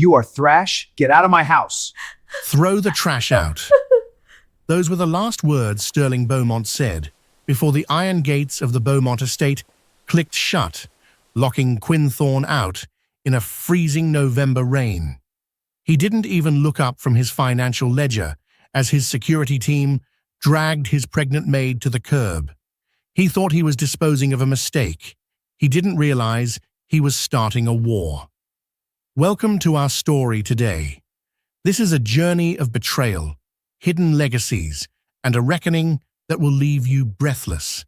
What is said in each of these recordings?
You are thrash. Get out of my house. Throw the trash out. Those were the last words Sterling Beaumont said before the iron gates of the Beaumont estate clicked shut, locking Quinn Thorne out in a freezing November rain. He didn't even look up from his financial ledger as his security team dragged his pregnant maid to the curb. He thought he was disposing of a mistake. He didn't realize he was starting a war. Welcome to our story today. This is a journey of betrayal, hidden legacies, and a reckoning that will leave you breathless.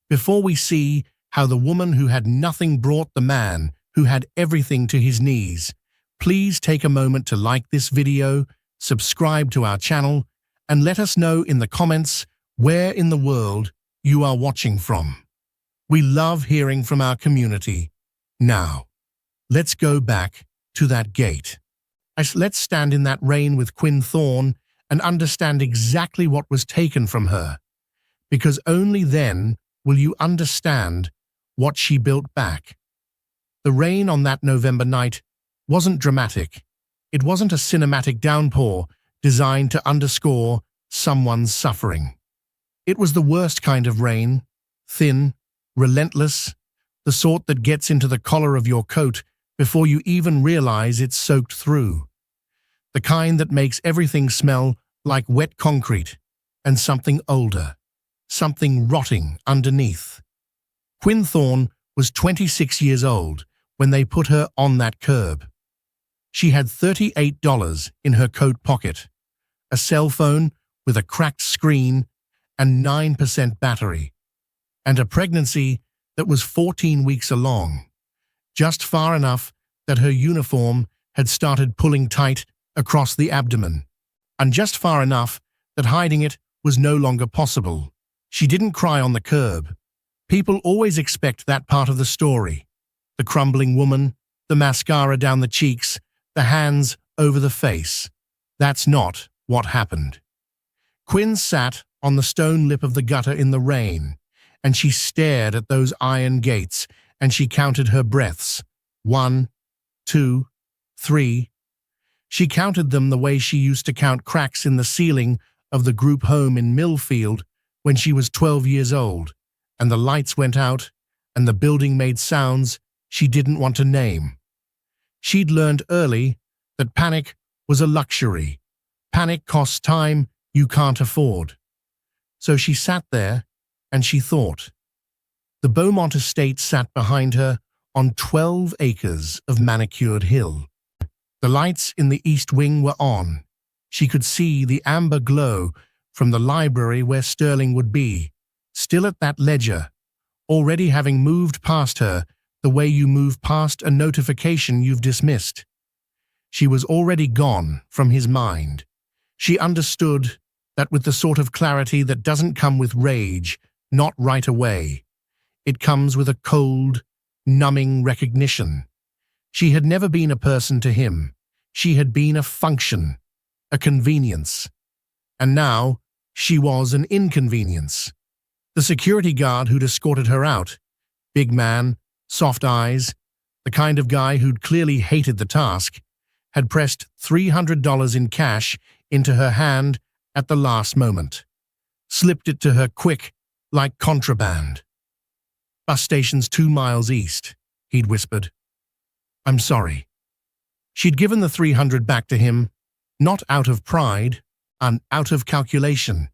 Before we see how the woman who had nothing brought the man who had everything to his knees, please take a moment to like this video, subscribe to our channel, and let us know in the comments where in the world you are watching from. We love hearing from our community. Now, let's go back to that gate. Let's stand in that rain with Quinn Thorne and understand exactly what was taken from her, because only then will you understand what she built back. The rain on that November night wasn't dramatic. It wasn't a cinematic downpour designed to underscore someone's suffering. It was the worst kind of rain, thin, relentless, the sort that gets into the collar of your coat before you even realize it's soaked through. The kind that makes everything smell like wet concrete and something older, something rotting underneath. Quinn Thorne was 26 years old when they put her on that curb. She had $38 in her coat pocket, a cell phone with a cracked screen and 9% battery, and a pregnancy that was 14 weeks along, just far enough that her uniform had started pulling tight across the abdomen, and just far enough that hiding it was no longer possible. She didn't cry on the curb. People always expect that part of the story. The crumbling woman, the mascara down the cheeks, the hands over the face. That's not what happened. Quinn sat on the stone lip of the gutter in the rain, and she stared at those iron gates, and she counted her breaths. 1, 2, 3. She counted them the way she used to count cracks in the ceiling of the group home in Millfield when she was 12 years old, and the lights went out, and the building made sounds she didn't want to name. She'd learned early that panic was a luxury. Panic costs time you can't afford. So she sat there, and she thought. The Beaumont estate sat behind her on 12 acres of manicured hill. The lights in the east wing were on. She could see the amber glow from the library where Sterling would be, still at that ledger, already having moved past her the way you move past a notification you've dismissed. She was already gone from his mind. She understood that with the sort of clarity that doesn't come with rage, not right away. It comes with a cold, numbing recognition. She had never been a person to him. She had been a function, a convenience. And now she was an inconvenience. The security guard who'd escorted her out, big man, soft eyes, the kind of guy who'd clearly hated the task, had pressed $300 in cash into her hand at the last moment, slipped it to her quick, like contraband. "Bus station's 2 miles east," he'd whispered. "I'm sorry." She'd given the $300 back to him, not out of pride, and out of calculation.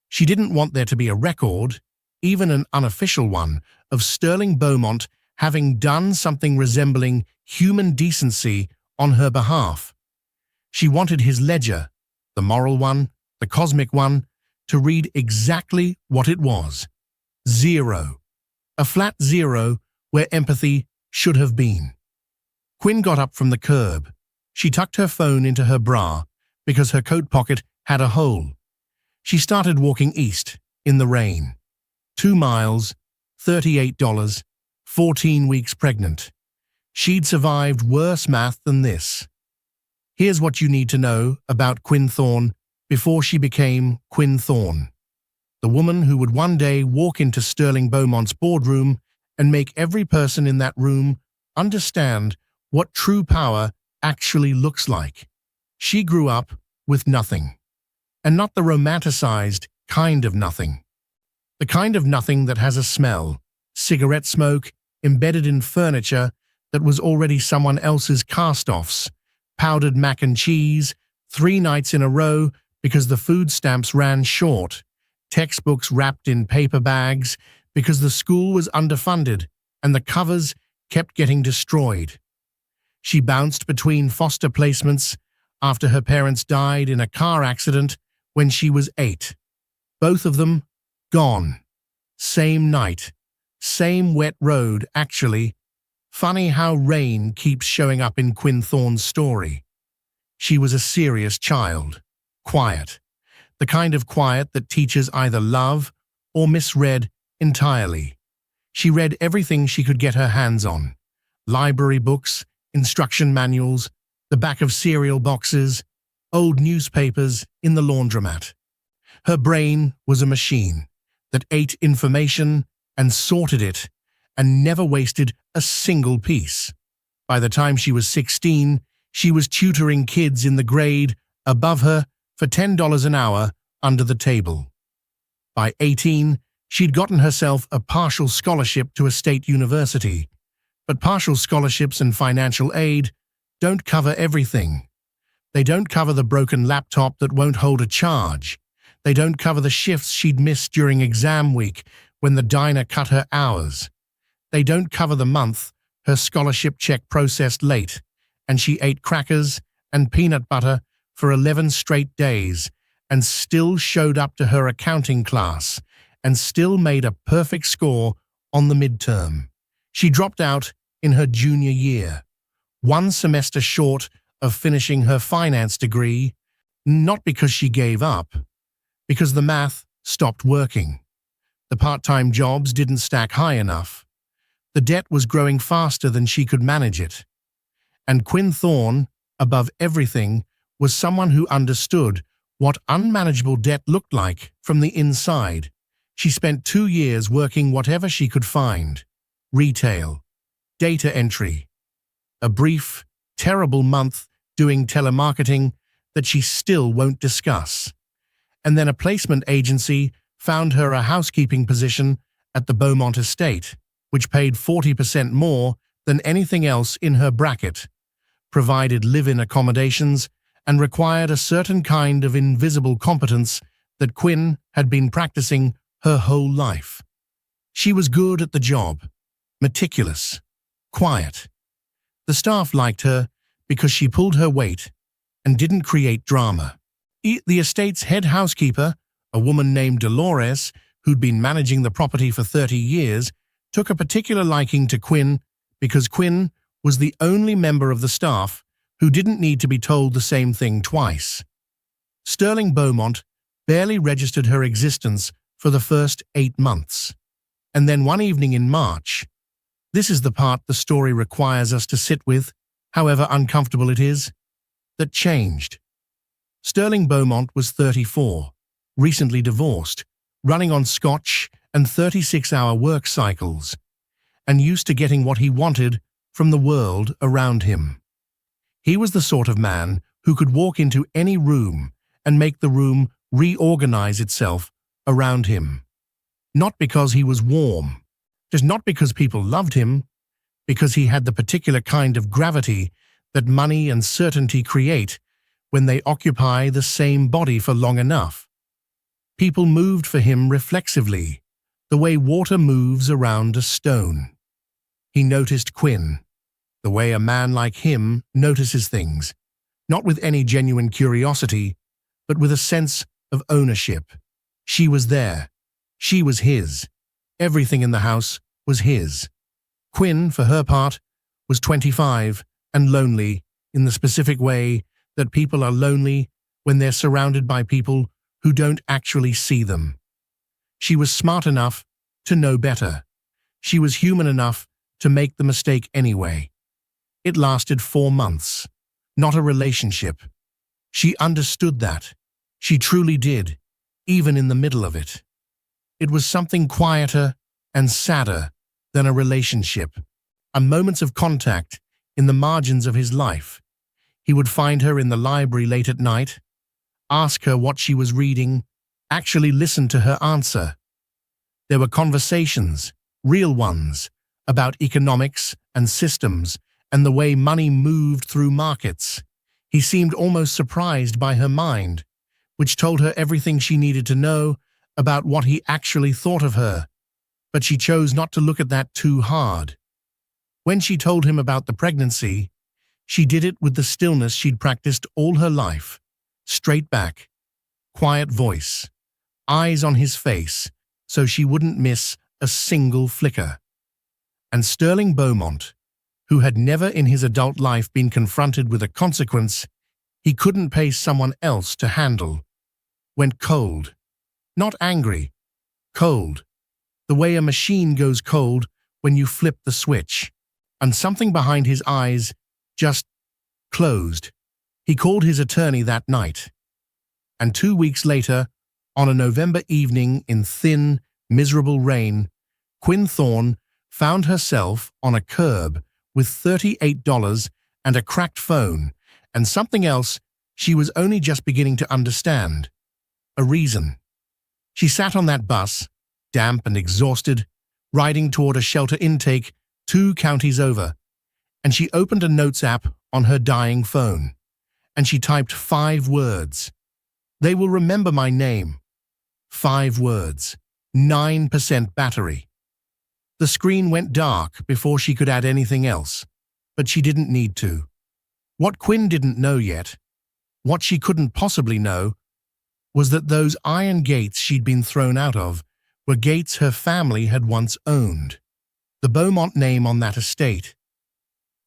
She didn't want there to be a record, even an unofficial one, of Sterling Beaumont having done something resembling human decency on her behalf. She wanted his ledger, the moral one, the cosmic one, to read exactly what it was. 0. A flat 0 where empathy should have been. Quinn got up from the curb. She tucked her phone into her bra because her coat pocket had a hole. She started walking east in the rain. 2 miles, $38, 14 weeks pregnant. She'd survived worse math than this. Here's what you need to know about Quinn Thorne before she became Quinn Thorne. The woman who would one day walk into Sterling Beaumont's boardroom and make every person in that room understand what true power actually looks like. She grew up with nothing. And not the romanticized kind of nothing. The kind of nothing that has a smell, cigarette smoke, embedded in furniture that was already someone else's cast-offs, powdered mac and cheese, 3 nights in a row because the food stamps ran short, textbooks wrapped in paper bags because the school was underfunded and the covers kept getting destroyed. She bounced between foster placements after her parents died in a car accident when she was 8. Both of them gone. Same night. Same wet road, actually. Funny how rain keeps showing up in Quinn Thorne's story. She was a serious child. Quiet. The kind of quiet that teachers either love or misread entirely. She read everything she could get her hands on. Library books, instruction manuals, the back of cereal boxes, old newspapers in the laundromat. Her brain was a machine that ate information and sorted it and never wasted a single piece. By the time she was 16, she was tutoring kids in the grade above her for $10 an hour under the table. By 18, she'd gotten herself a partial scholarship to a state university. But partial scholarships and financial aid don't cover everything. They don't cover the broken laptop that won't hold a charge. They don't cover the shifts she'd missed during exam week when the diner cut her hours. They don't cover the month her scholarship check processed late, and she ate crackers and peanut butter for 11 straight days and still showed up to her accounting class and still made a perfect score on the midterm. She dropped out in her junior year, 1 semester short of finishing her finance degree, not because she gave up, because the math stopped working. The part-time jobs didn't stack high enough. The debt was growing faster than she could manage it. And Quinn Thorne, above everything, was someone who understood what unmanageable debt looked like from the inside. She spent 2 years working whatever she could find. Retail, data entry, a brief, terrible month doing telemarketing that she still won't discuss. And then a placement agency found her a housekeeping position at the Beaumont estate, which paid 40% more than anything else in her bracket, provided live-in accommodations, and required a certain kind of invisible competence that Quinn had been practicing her whole life. She was good at the job, meticulous, quiet. The staff liked her because she pulled her weight and didn't create drama. The estate's head housekeeper, a woman named Dolores, who'd been managing the property for 30 years, took a particular liking to Quinn because Quinn was the only member of the staff who didn't need to be told the same thing twice. Sterling Beaumont barely registered her existence for the first 8 months. And then one evening in March, this is the part the story requires us to sit with, however uncomfortable it is, that changed. Sterling Beaumont was 34, recently divorced, running on scotch and 36-hour work cycles, and used to getting what he wanted from the world around him. He was the sort of man who could walk into any room and make the room reorganize itself around him. Not because he was warm, just not because people loved him, because he had the particular kind of gravity that money and certainty create when they occupy the same body for long enough. People moved for him reflexively, the way water moves around a stone. He noticed Quinn, the way a man like him notices things, not with any genuine curiosity, but with a sense of ownership. She was there. She was his. Everything in the house was his. Quinn, for her part, was 25 and lonely in the specific way that people are lonely when they're surrounded by people who don't actually see them. She was smart enough to know better. She was human enough to make the mistake anyway. It lasted 4 months, not a relationship. She understood that. She truly did, even in the middle of it. It was something quieter and sadder than a relationship, a moments of contact in the margins of his life. He would find her in the library late at night, ask her what she was reading, actually listen to her answer. There were conversations, real ones, about economics and systems and the way money moved through markets. He seemed almost surprised by her mind, which told her everything she needed to know about what he actually thought of her. But she chose not to look at that too hard. When she told him about the pregnancy, she did it with the stillness she'd practiced all her life. Straight back, quiet voice, eyes on his face, so she wouldn't miss a single flicker. And Sterling Beaumont, who had never in his adult life been confronted with a consequence he couldn't pay someone else to handle, went cold. Not angry, cold. The way a machine goes cold when you flip the switch. And something behind his eyes just closed. He called his attorney that night. And 2 weeks later, on a November evening in thin, miserable rain, Quinn Thorne found herself on a curb with $38 and a cracked phone and something else she was only just beginning to understand. A reason. She sat on that bus, damp and exhausted, riding toward a shelter intake 2 counties over, and she opened a notes app on her dying phone, and she typed 5 words. They will remember my name. 5 words. 9% battery. The screen went dark before she could add anything else, but she didn't need to. What Quinn didn't know yet, what she couldn't possibly know, was that those iron gates she'd been thrown out of were gates her family had once owned. The Beaumont name on that estate.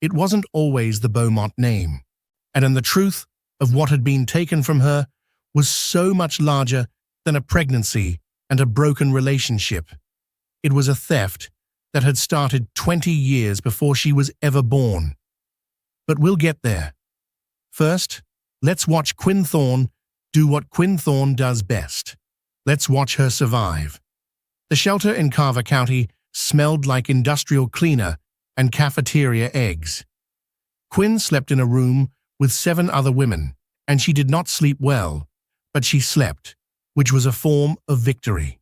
It wasn't always the Beaumont name, and the truth of what had been taken from her was so much larger than a pregnancy and a broken relationship. It was a theft that had started 20 years before she was ever born. But we'll get there. First, let's watch Quinn Thorne do what Quinn Thorne does best. Let's watch her survive. The shelter in Carver County smelled like industrial cleaner and cafeteria eggs. Quinn slept in a room with 7 other women, and she did not sleep well, but she slept, which was a form of victory.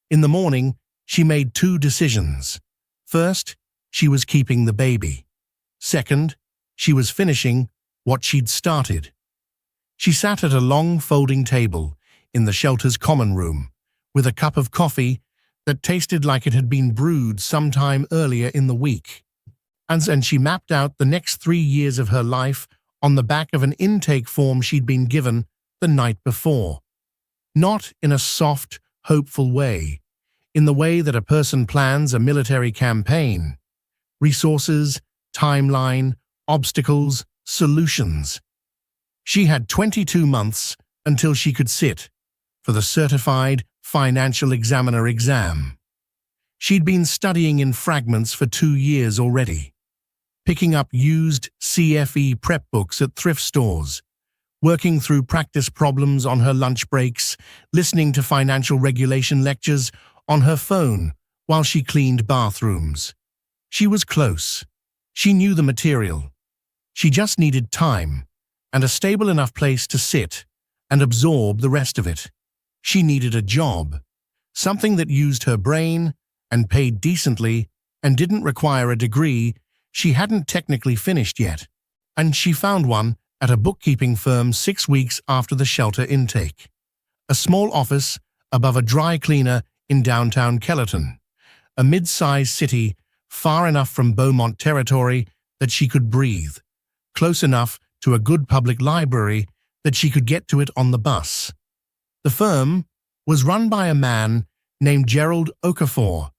In the morning, she made 2 decisions. First, she was keeping the baby. Second, she was finishing what she'd started. She sat at a long folding table in the shelter's common room with a cup of coffee that tasted like it had been brewed sometime earlier in the week. And she mapped out the next 3 years of her life on the back of an intake form she'd been given the night before. Not in a soft, hopeful way, in the way that a person plans a military campaign. Resources, timeline, obstacles, solutions. She had 22 months until she could sit for the Certified Financial Examiner exam. She'd been studying in fragments for 2 years already, picking up used CFE prep books at thrift stores, working through practice problems on her lunch breaks, listening to financial regulation lectures on her phone while she cleaned bathrooms. She was close. She knew the material. She just needed time and a stable enough place to sit and absorb the rest of it. She needed a job, something that used her brain and paid decently and didn't require a degree she hadn't technically finished yet. And she found one at a bookkeeping firm 6 weeks after the shelter intake. A small office above a dry cleaner in downtown Kellerton, a mid-sized city far enough from Beaumont territory that she could breathe, close enough to a good public library that she could get to it on the bus. The firm was run by a man named Gerald Okafor,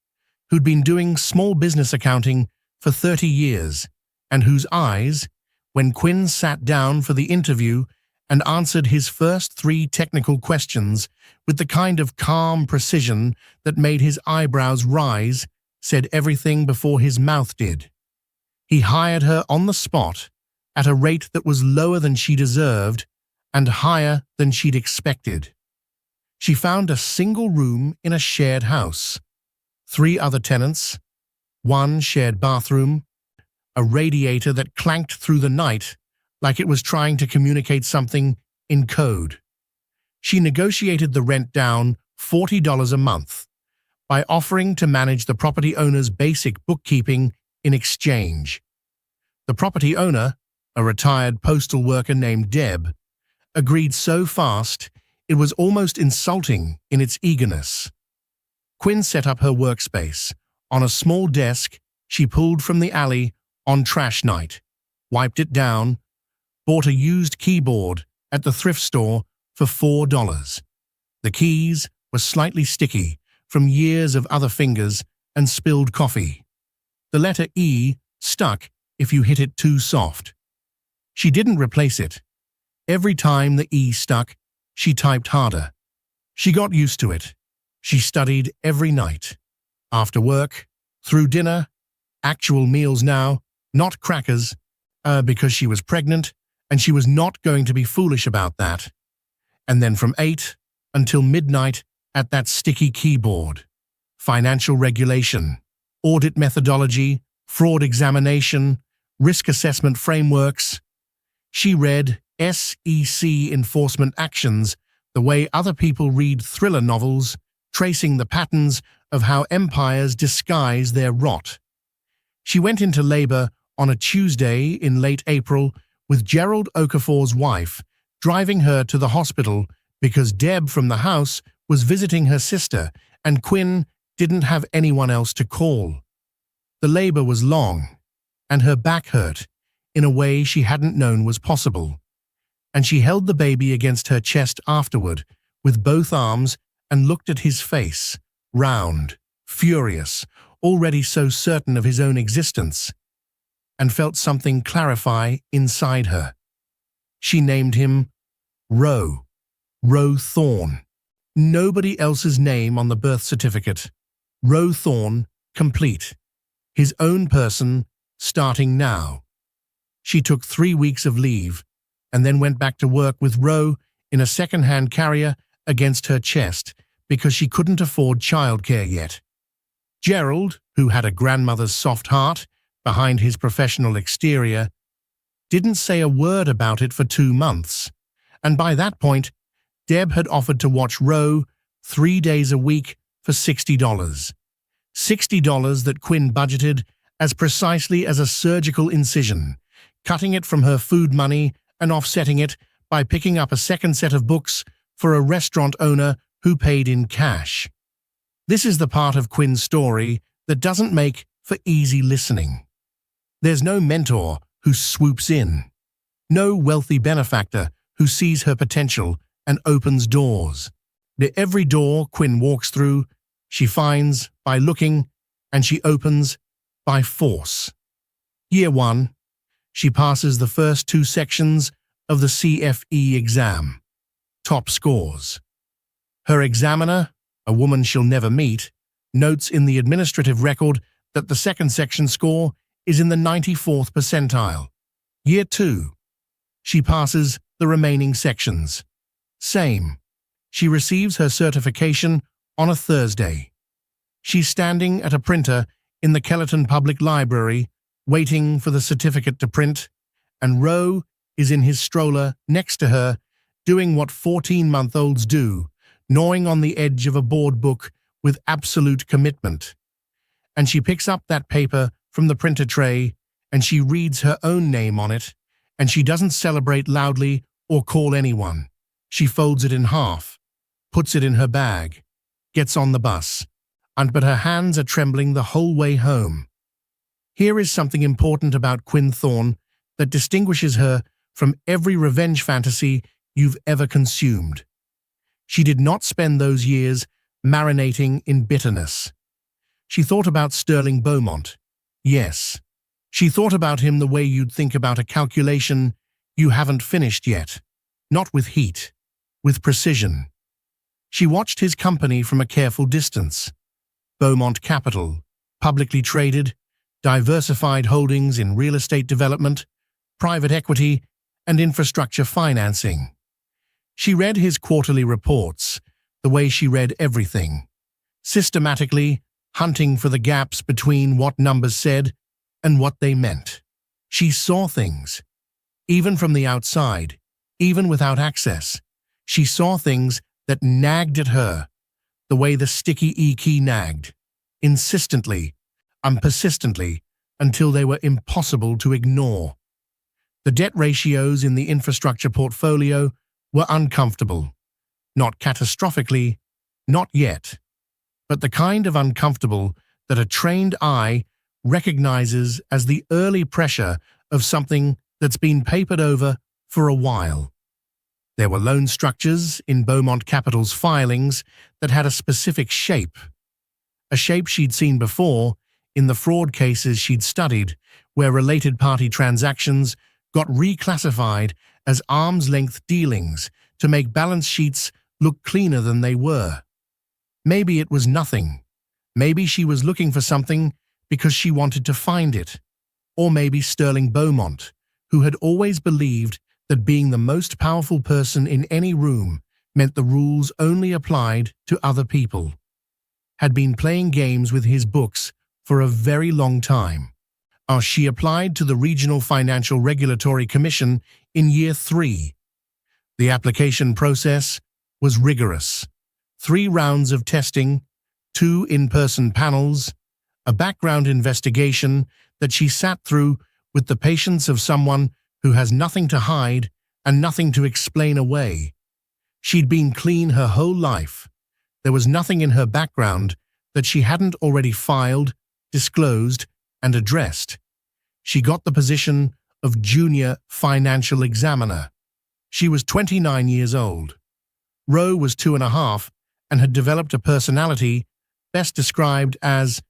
who'd been doing small business accounting for 30 years, and whose eyes, when Quinn sat down for the interview and answered his first 3 technical questions with the kind of calm precision that made his eyebrows rise, said everything before his mouth did. He hired her on the spot at a rate that was lower than she deserved and higher than she'd expected. She found a single room in a shared house, 3 other tenants, 1 shared bathroom, a radiator that clanked through the night like it was trying to communicate something in code. She negotiated the rent down $40 a month by offering to manage the property owner's basic bookkeeping in exchange. The property owner, a retired postal worker named Deb, agreed so fast it was almost insulting in its eagerness. Quinn set up her workspace on a small desk she pulled from the alley on trash night, wiped it down, bought a used keyboard at the thrift store for $4. The keys were slightly sticky from years of other fingers and spilled coffee. The letter E stuck if you hit it too soft. She didn't replace it. Every time the E stuck, she typed harder. She got used to it. She studied every night. After work, through dinner, actual meals now, not crackers, because she was pregnant and she was not going to be foolish about that. And then from 8 until midnight at that sticky keyboard. Financial regulation, audit methodology, fraud examination, risk assessment frameworks. She read SEC enforcement actions the way other people read thriller novels, tracing the patterns of how empires disguise their rot. She went into labor on a Tuesday in late April with Gerald Okafor's wife driving her to the hospital because Deb from the house was visiting her sister and Quinn didn't have anyone else to call. The labor was long, and her back hurt in a way she hadn't known was possible. And she held the baby against her chest afterward with both arms and looked at his face, round, furious, already so certain of his own existence, and felt something clarify inside her. She named him Roe Thorne. Nobody else's name on the birth certificate. Roe Thorne, complete. His own person, starting now. She took 3 weeks of leave and then went back to work with Roe in a second-hand carrier against her chest because she couldn't afford childcare yet. Gerald, who had a grandmother's soft heart behind his professional exterior, didn't say a word about it for 2 months, and by that point, Deb had offered to watch Roe 3 days a week for $60. $60 that Quinn budgeted as precisely as a surgical incision, cutting it from her food money and offsetting it by picking up a second set of books for a restaurant owner who paid in cash. This is the part of Quinn's story that doesn't make for easy listening. There's no mentor who swoops in, no wealthy benefactor who sees her potential and opens doors. Every door Quinn walks through, she finds by looking, and she opens by force. Year 1, she passes the first 2 sections of the CFE exam. Top scores. Her examiner, a woman she'll never meet, notes in the administrative record that the second section score is in the 94th percentile. Year 2, she passes the remaining sections. Same. She receives her certification on a Thursday. She's standing at a printer in the Kellerton Public Library, waiting for the certificate to print, and Roe is in his stroller next to her, doing what 14-month-olds do, gnawing on the edge of a board book with absolute commitment. And she picks up that paper from the printer tray, and she reads her own name on it, and she doesn't celebrate loudly or call anyone. She folds it in half, puts it in her bag, gets on the bus, but her hands are trembling the whole way home. Here is something important about Quinn Thorne that distinguishes her from every revenge fantasy you've ever consumed. She did not spend those years marinating in bitterness. She thought about Sterling Beaumont. Yes, she thought about him the way you'd think about a calculation you haven't finished yet, not with heat, with precision. She watched his company from a careful distance. Beaumont Capital, publicly traded, diversified holdings in real estate development, private equity, and infrastructure financing. She read his quarterly reports the way she read everything, systematically hunting for the gaps between what numbers said and what they meant. She saw things. Even from the outside, even without access, she saw things that nagged at her, the way the sticky E-key nagged, insistently and persistently until they were impossible to ignore. The debt ratios in the infrastructure portfolio were uncomfortable. Not catastrophically, not yet, but the kind of uncomfortable that a trained eye recognizes as the early pressure of something that's been papered over for a while. There were loan structures in Beaumont Capital's filings that had a specific shape, a shape she'd seen before in the fraud cases she'd studied, where related party transactions got reclassified as arm's-length dealings to make balance sheets look cleaner than they were. Maybe it was nothing. Maybe she was looking for something because she wanted to find it. Or maybe Sterling Beaumont, who had always believed that being the most powerful person in any room meant the rules only applied to other people, had been playing games with his books for a very long time. She applied to the Regional Financial Regulatory Commission in year 3. The application process was rigorous. 3 rounds of testing, 2 in-person panels, a background investigation that she sat through with the patience of someone who has nothing to hide and nothing to explain away. She'd been clean her whole life. There was nothing in her background that she hadn't already filed, disclosed, and addressed. She got the position of junior financial examiner. She was 29 years old. Roe was 2.5 and had developed a personality best described as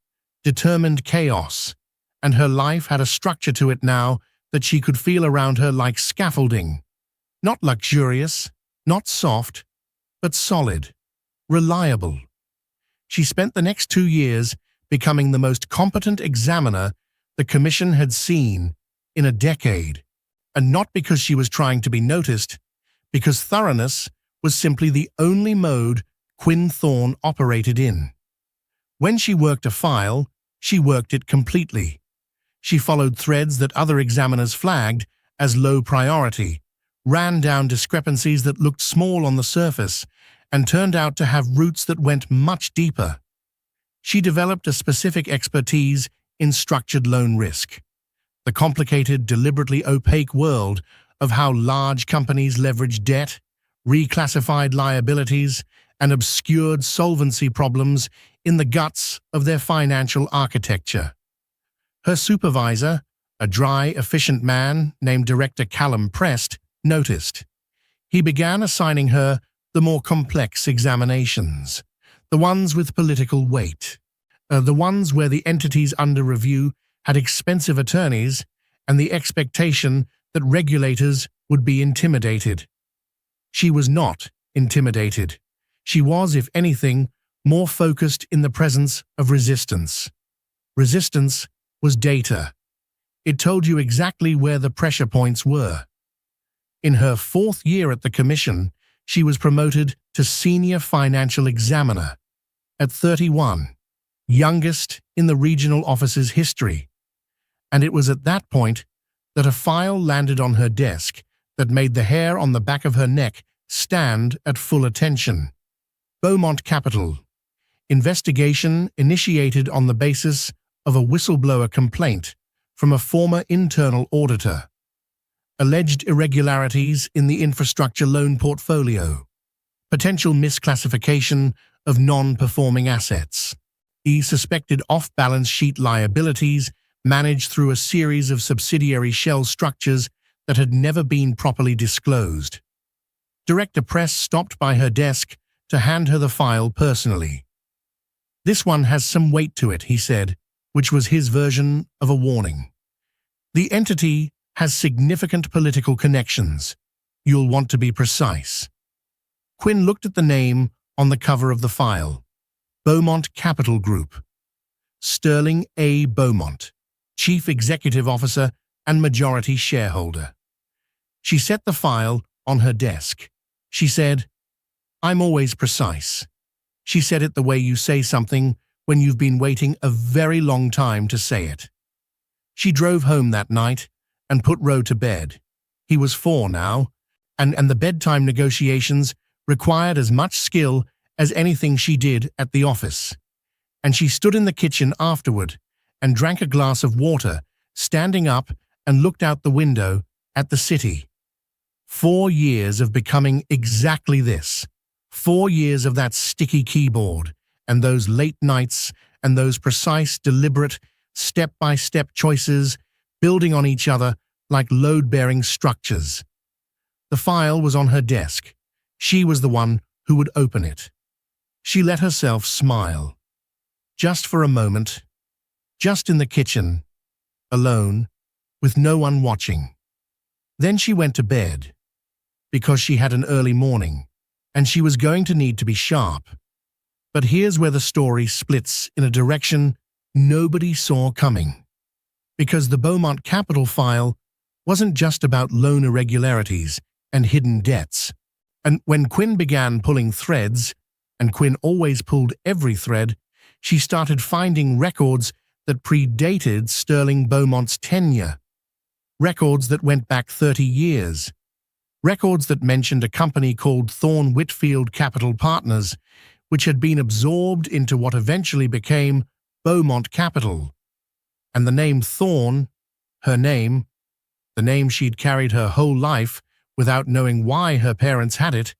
determined chaos, and her life had a structure to it now that she could feel around her like scaffolding. Not luxurious, not soft, but solid, reliable. She spent the next 2 years becoming the most competent examiner the Commission had seen in a decade, and not because she was trying to be noticed, because thoroughness was simply the only mode Quinn Thorne operated in. When she worked a file, she worked it completely. She followed threads that other examiners flagged as low priority, ran down discrepancies that looked small on the surface, and turned out to have roots that went much deeper. She developed a specific expertise in structured loan risk, the complicated, deliberately opaque world of how large companies leverage debt, reclassified liabilities, and obscured solvency problems in the guts of their financial architecture. Her supervisor, a dry, efficient man named Director Callum Prest, noticed. He began assigning her the more complex examinations, the ones with political weight, the ones where the entities under review had expensive attorneys and the expectation that regulators would be intimidated. She was not intimidated. She was, if anything, more focused in the presence of resistance. Resistance was data. It told you exactly where the pressure points were. In her 4th year at the Commission, she was promoted to Senior Financial Examiner at 31, youngest in the regional office's history. And it was at that point that a file landed on her desk that made the hair on the back of her neck stand at full attention. Beaumont Capital. Investigation initiated on the basis of a whistleblower complaint from a former internal auditor. Alleged irregularities in the infrastructure loan portfolio. Potential misclassification of non-performing assets. Suspected off-balance sheet liabilities managed through a series of subsidiary shell structures that had never been properly disclosed. Director Press stopped by her desk to hand her the file personally. "This one has some weight to it," he said, which was his version of a warning. "The entity has significant political connections. You'll want to be precise." Quinn looked at the name on the cover of the file. Beaumont Capital Group. Sterling A. Beaumont, Chief Executive Officer and majority shareholder. She set the file on her desk. She said, "I'm always precise." She said it the way you say something when you've been waiting a very long time to say it. She drove home that night and put Roe to bed. He was 4 now, and the bedtime negotiations required as much skill as anything she did at the office. And she stood in the kitchen afterward and drank a glass of water, standing up and looked out the window at the city. 4 years of becoming exactly this. 4 years of that sticky keyboard, and those late nights, and those precise, deliberate, step-by-step choices, building on each other like load-bearing structures. The file was on her desk. She was the one who would open it. She let herself smile. Just for a moment. Just in the kitchen. Alone. With no one watching. Then she went to bed. Because she had an early morning, and she was going to need to be sharp. But here's where the story splits in a direction nobody saw coming. Because the Beaumont Capital file wasn't just about loan irregularities and hidden debts. And when Quinn began pulling threads, and Quinn always pulled every thread, she started finding records that predated Sterling Beaumont's tenure. Records that went back 30 years. Records that mentioned a company called Thorne Whitfield Capital Partners, which had been absorbed into what eventually became Beaumont Capital. And the name Thorne, her name, the name she'd carried her whole life without knowing why her parents had it,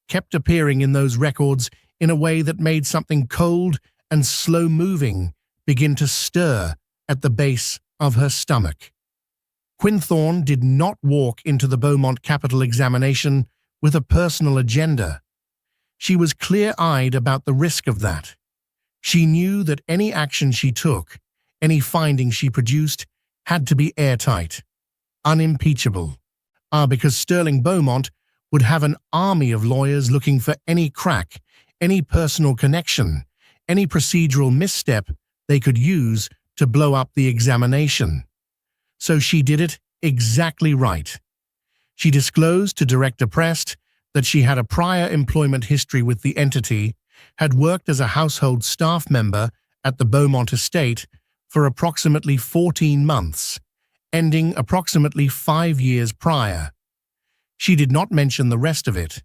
kept appearing in those records in a way that made something cold and slow-moving begin to stir at the base of her stomach. Quinn Thorne did not walk into the Beaumont Capital examination with a personal agenda. She was clear-eyed about the risk of that. She knew that any action she took, any finding she produced, had to be airtight, unimpeachable. Because Sterling Beaumont would have an army of lawyers looking for any crack, any personal connection, any procedural misstep they could use to blow up the examination. So she did it exactly right. She disclosed to Director Prest that she had a prior employment history with the entity, had worked as a household staff member at the Beaumont estate for approximately 14 months, ending approximately 5 years prior. She did not mention the rest of it.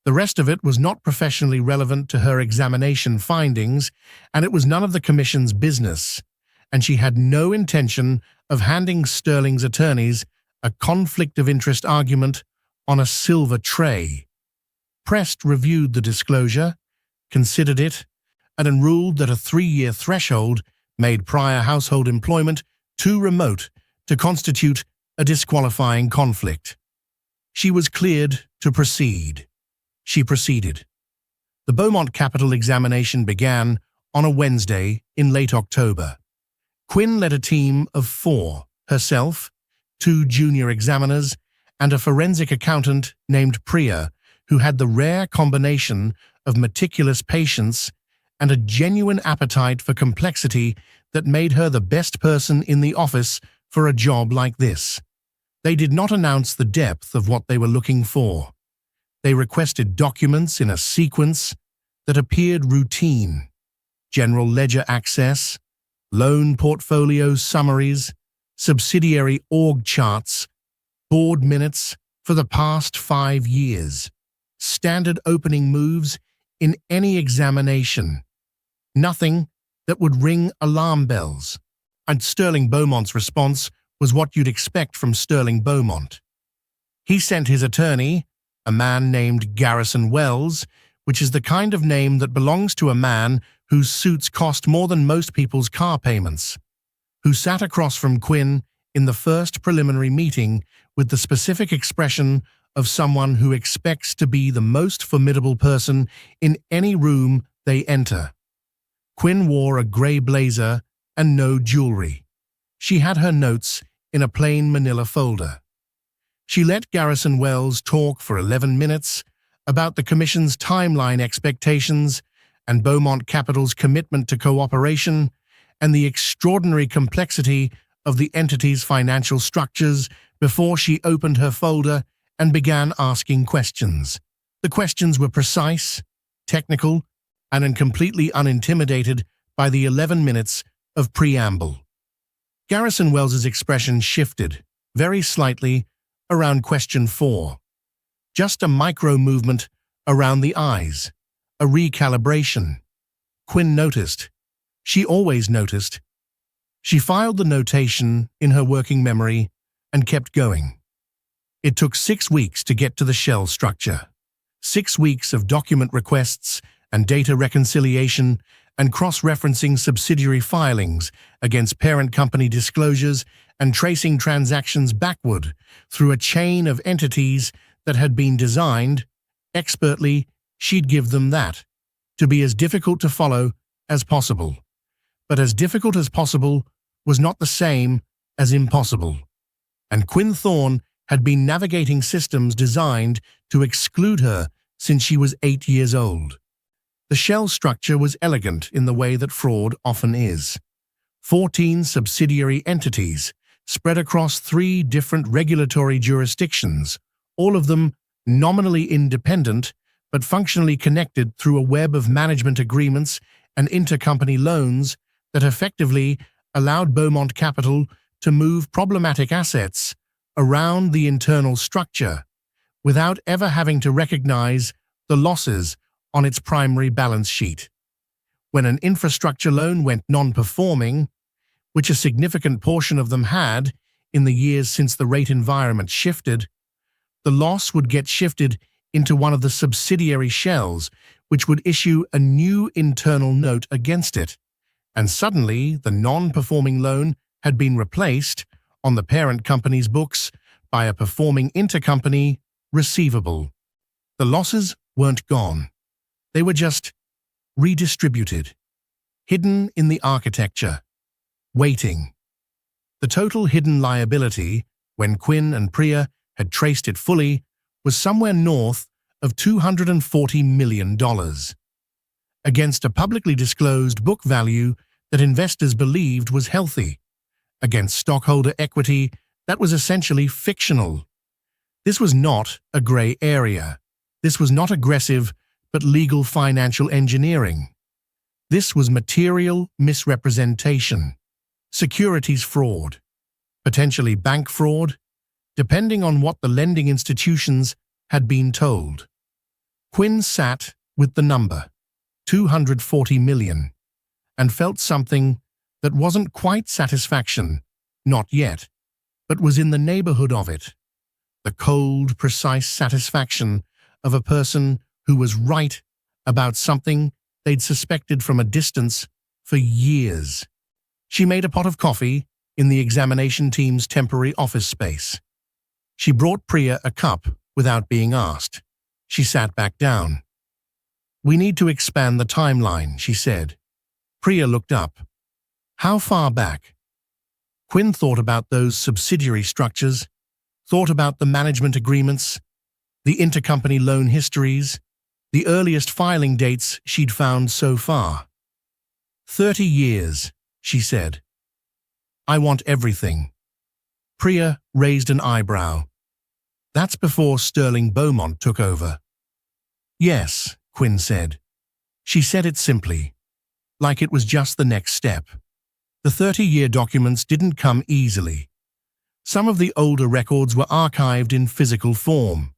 The rest of it was not professionally relevant to her examination findings, and it was none of the Commission's business, and she had no intention of handing Sterling's attorneys a conflict of interest argument on a silver tray. Prest reviewed the disclosure, considered it, and ruled that a 3-year threshold made prior household employment too remote to constitute a disqualifying conflict. She was cleared to proceed. She proceeded. The Beaumont Capital examination began on a Wednesday in late October. Quinn led a team of 4, herself, 2 junior examiners, and a forensic accountant named Priya, who had the rare combination of meticulous patience and a genuine appetite for complexity that made her the best person in the office for a job like this. They did not announce the depth of what they were looking for. They requested documents in a sequence that appeared routine: general ledger access, loan portfolio summaries, subsidiary org charts, board minutes for the past 5 years, standard opening moves in any examination. Nothing that would ring alarm bells. And Sterling Beaumont's response was what you'd expect from Sterling Beaumont. He sent his attorney, a man named Garrison Wells, which is the kind of name that belongs to a man whose suits cost more than most people's car payments, who sat across from Quinn in the first preliminary meeting with the specific expression of someone who expects to be the most formidable person in any room they enter. Quinn wore a grey blazer and no jewelry. She had her notes in a plain manila folder. She let Garrison Wells talk for 11 minutes about the Commission's timeline expectations and Beaumont Capital's commitment to cooperation and the extraordinary complexity of the entity's financial structures before she opened her folder and began asking questions. The questions were precise, technical, and completely unintimidated by the 11 minutes of preamble. Garrison Wells's expression shifted, very slightly, around question 4. Just a micro-movement around the eyes. A recalibration. Quinn noticed. She always noticed. She filed the notation in her working memory and kept going. It took 6 weeks to get to the shell structure. 6 weeks of document requests and data reconciliation and cross-referencing subsidiary filings against parent company disclosures and tracing transactions backward through a chain of entities that had been designed, expertly, she'd give them that, to be as difficult to follow as possible. But as difficult as possible was not the same as impossible. And Quinn Thorne had been navigating systems designed to exclude her since she was 8 years old. The shell structure was elegant in the way that fraud often is. 14 subsidiary entities spread across 3 different regulatory jurisdictions, all of them nominally independent but functionally connected through a web of management agreements and intercompany loans that effectively allowed Beaumont Capital to move problematic assets around the internal structure without ever having to recognize the losses on its primary balance sheet. When an infrastructure loan went non-performing, which a significant portion of them had in the years since the rate environment shifted, the loss would get shifted into one of the subsidiary shells, which would issue a new internal note against it. And suddenly, the non-performing loan had been replaced on the parent company's books by a performing intercompany receivable. The losses weren't gone. They were just redistributed, hidden in the architecture, waiting. The total hidden liability, when Quinn and Priya had traced it fully, was somewhere north of $240 million, against a publicly disclosed book value that investors believed was healthy, against stockholder equity that was essentially fictional. This was not a gray area. This was not aggressive but legal financial engineering. This was material misrepresentation, securities fraud, potentially bank fraud, depending on what the lending institutions had been told. Quinn sat with the number, 240 million, and felt something that wasn't quite satisfaction, not yet, but was in the neighborhood of it. The cold, precise satisfaction of a person who was right about something they'd suspected from a distance for years. She made a pot of coffee in the examination team's temporary office space. She brought Priya a cup without being asked. She sat back down. "We need to expand the timeline," she said. Priya looked up. "How far back?" Quinn thought about those subsidiary structures, thought about the management agreements, the intercompany loan histories, the earliest filing dates she'd found so far. 30 years, she said. "I want everything." Priya raised an eyebrow. "That's before Sterling Beaumont took over." "Yes," Quinn said. She said it simply, like it was just the next step. The 30-year documents didn't come easily. Some of the older records were archived in physical form.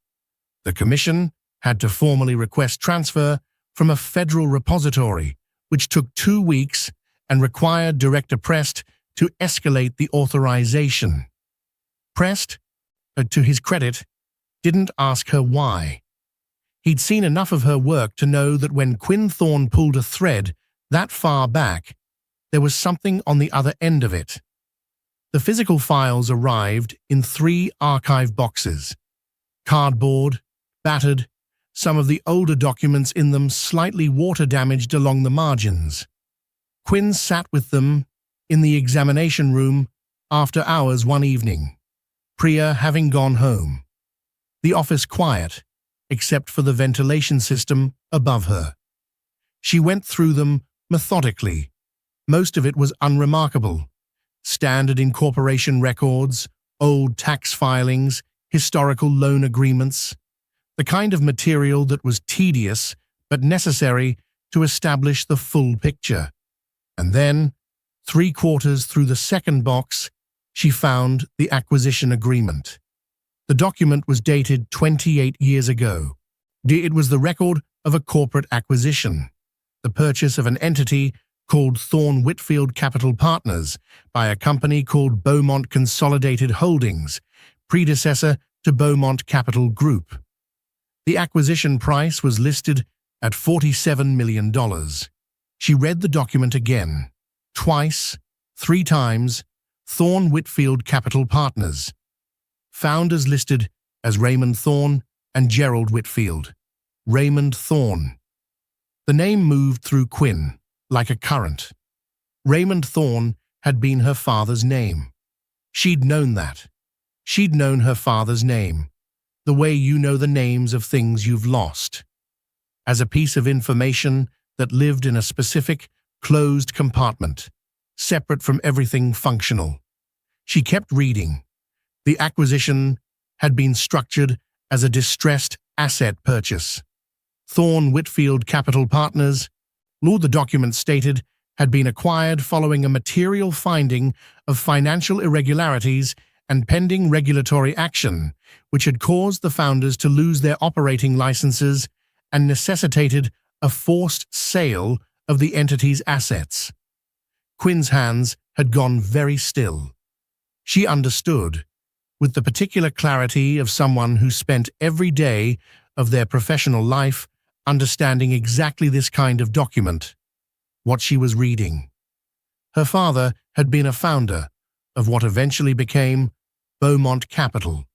The Commission had to formally request transfer from a federal repository, which took 2 weeks and required Director Prest to escalate the authorization. Prest, to his credit, didn't ask her why. He'd seen enough of her work to know that when Quinn Thorne pulled a thread that far back, there was something on the other end of it. The physical files arrived in 3 archive boxes, cardboard, battered, some of the older documents in them slightly water-damaged along the margins. Quinn sat with them in the examination room after hours one evening, Priya having gone home. The office quiet, except for the ventilation system above her. She went through them methodically. Most of it was unremarkable. Standard incorporation records, old tax filings, historical loan agreements, the kind of material that was tedious but necessary to establish the full picture. And then, 3/4 through the second box, she found the acquisition agreement. The document was dated 28 years ago. It was the record of a corporate acquisition, the purchase of an entity called Thorne Whitfield Capital Partners by a company called Beaumont Consolidated Holdings, predecessor to Beaumont Capital Group. The acquisition price was listed at $47 million. She read the document again, twice, 3 times. Thorne Whitfield Capital Partners. Founders listed as Raymond Thorne and Gerald Whitfield. Raymond Thorne. The name moved through Quinn like a current. Raymond Thorne had been her father's name. She'd known that. She'd known her father's name, the way you know the names of things you've lost, as a piece of information that lived in a specific, closed compartment, separate from everything functional. She kept reading. The acquisition had been structured as a distressed asset purchase. Thorne Whitfield Capital Partners, the document stated, had been acquired following a material finding of financial irregularities and pending regulatory action, which had caused the founders to lose their operating licenses and necessitated a forced sale of the entity's assets. Quinn's hands had gone very still. She understood, with the particular clarity of someone who spent every day of their professional life understanding exactly this kind of document, what she was reading. Her father had been a founder of what eventually became Beaumont Capital.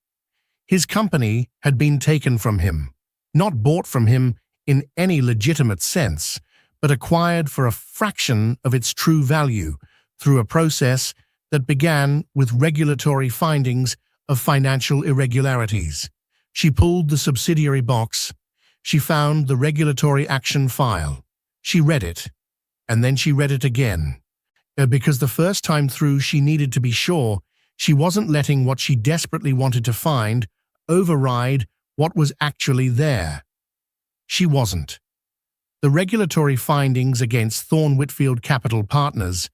His company had been taken from him, not bought from him in any legitimate sense, but acquired for a fraction of its true value through a process that began with regulatory findings of financial irregularities. She pulled the subsidiary box. She found the regulatory action file. She read it, and then she read it again, because the first time through she needed to be sure she wasn't letting what she desperately wanted to find override what was actually there. She wasn't. The regulatory findings against Thorne Whitfield Capital Partners,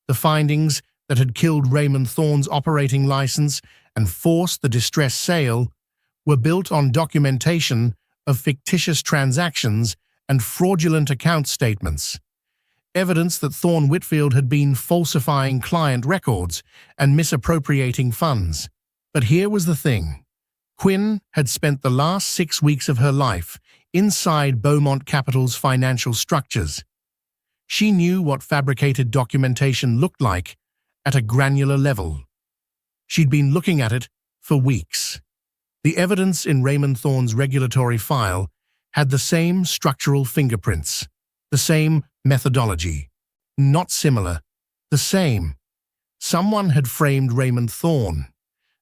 the findings that had killed Raymond Thorne's operating license and forced the distress sale, were built on documentation of fictitious transactions and fraudulent account statements, evidence that Thorne Whitfield had been falsifying client records and misappropriating funds. But here was the thing. Quinn had spent the last 6 weeks of her life inside Beaumont Capital's financial structures. She knew what fabricated documentation looked like at a granular level. She'd been looking at it for weeks. The evidence in Raymond Thorne's regulatory file had the same structural fingerprints, the same methodology. Not similar, the same. Someone had framed Raymond Thorne.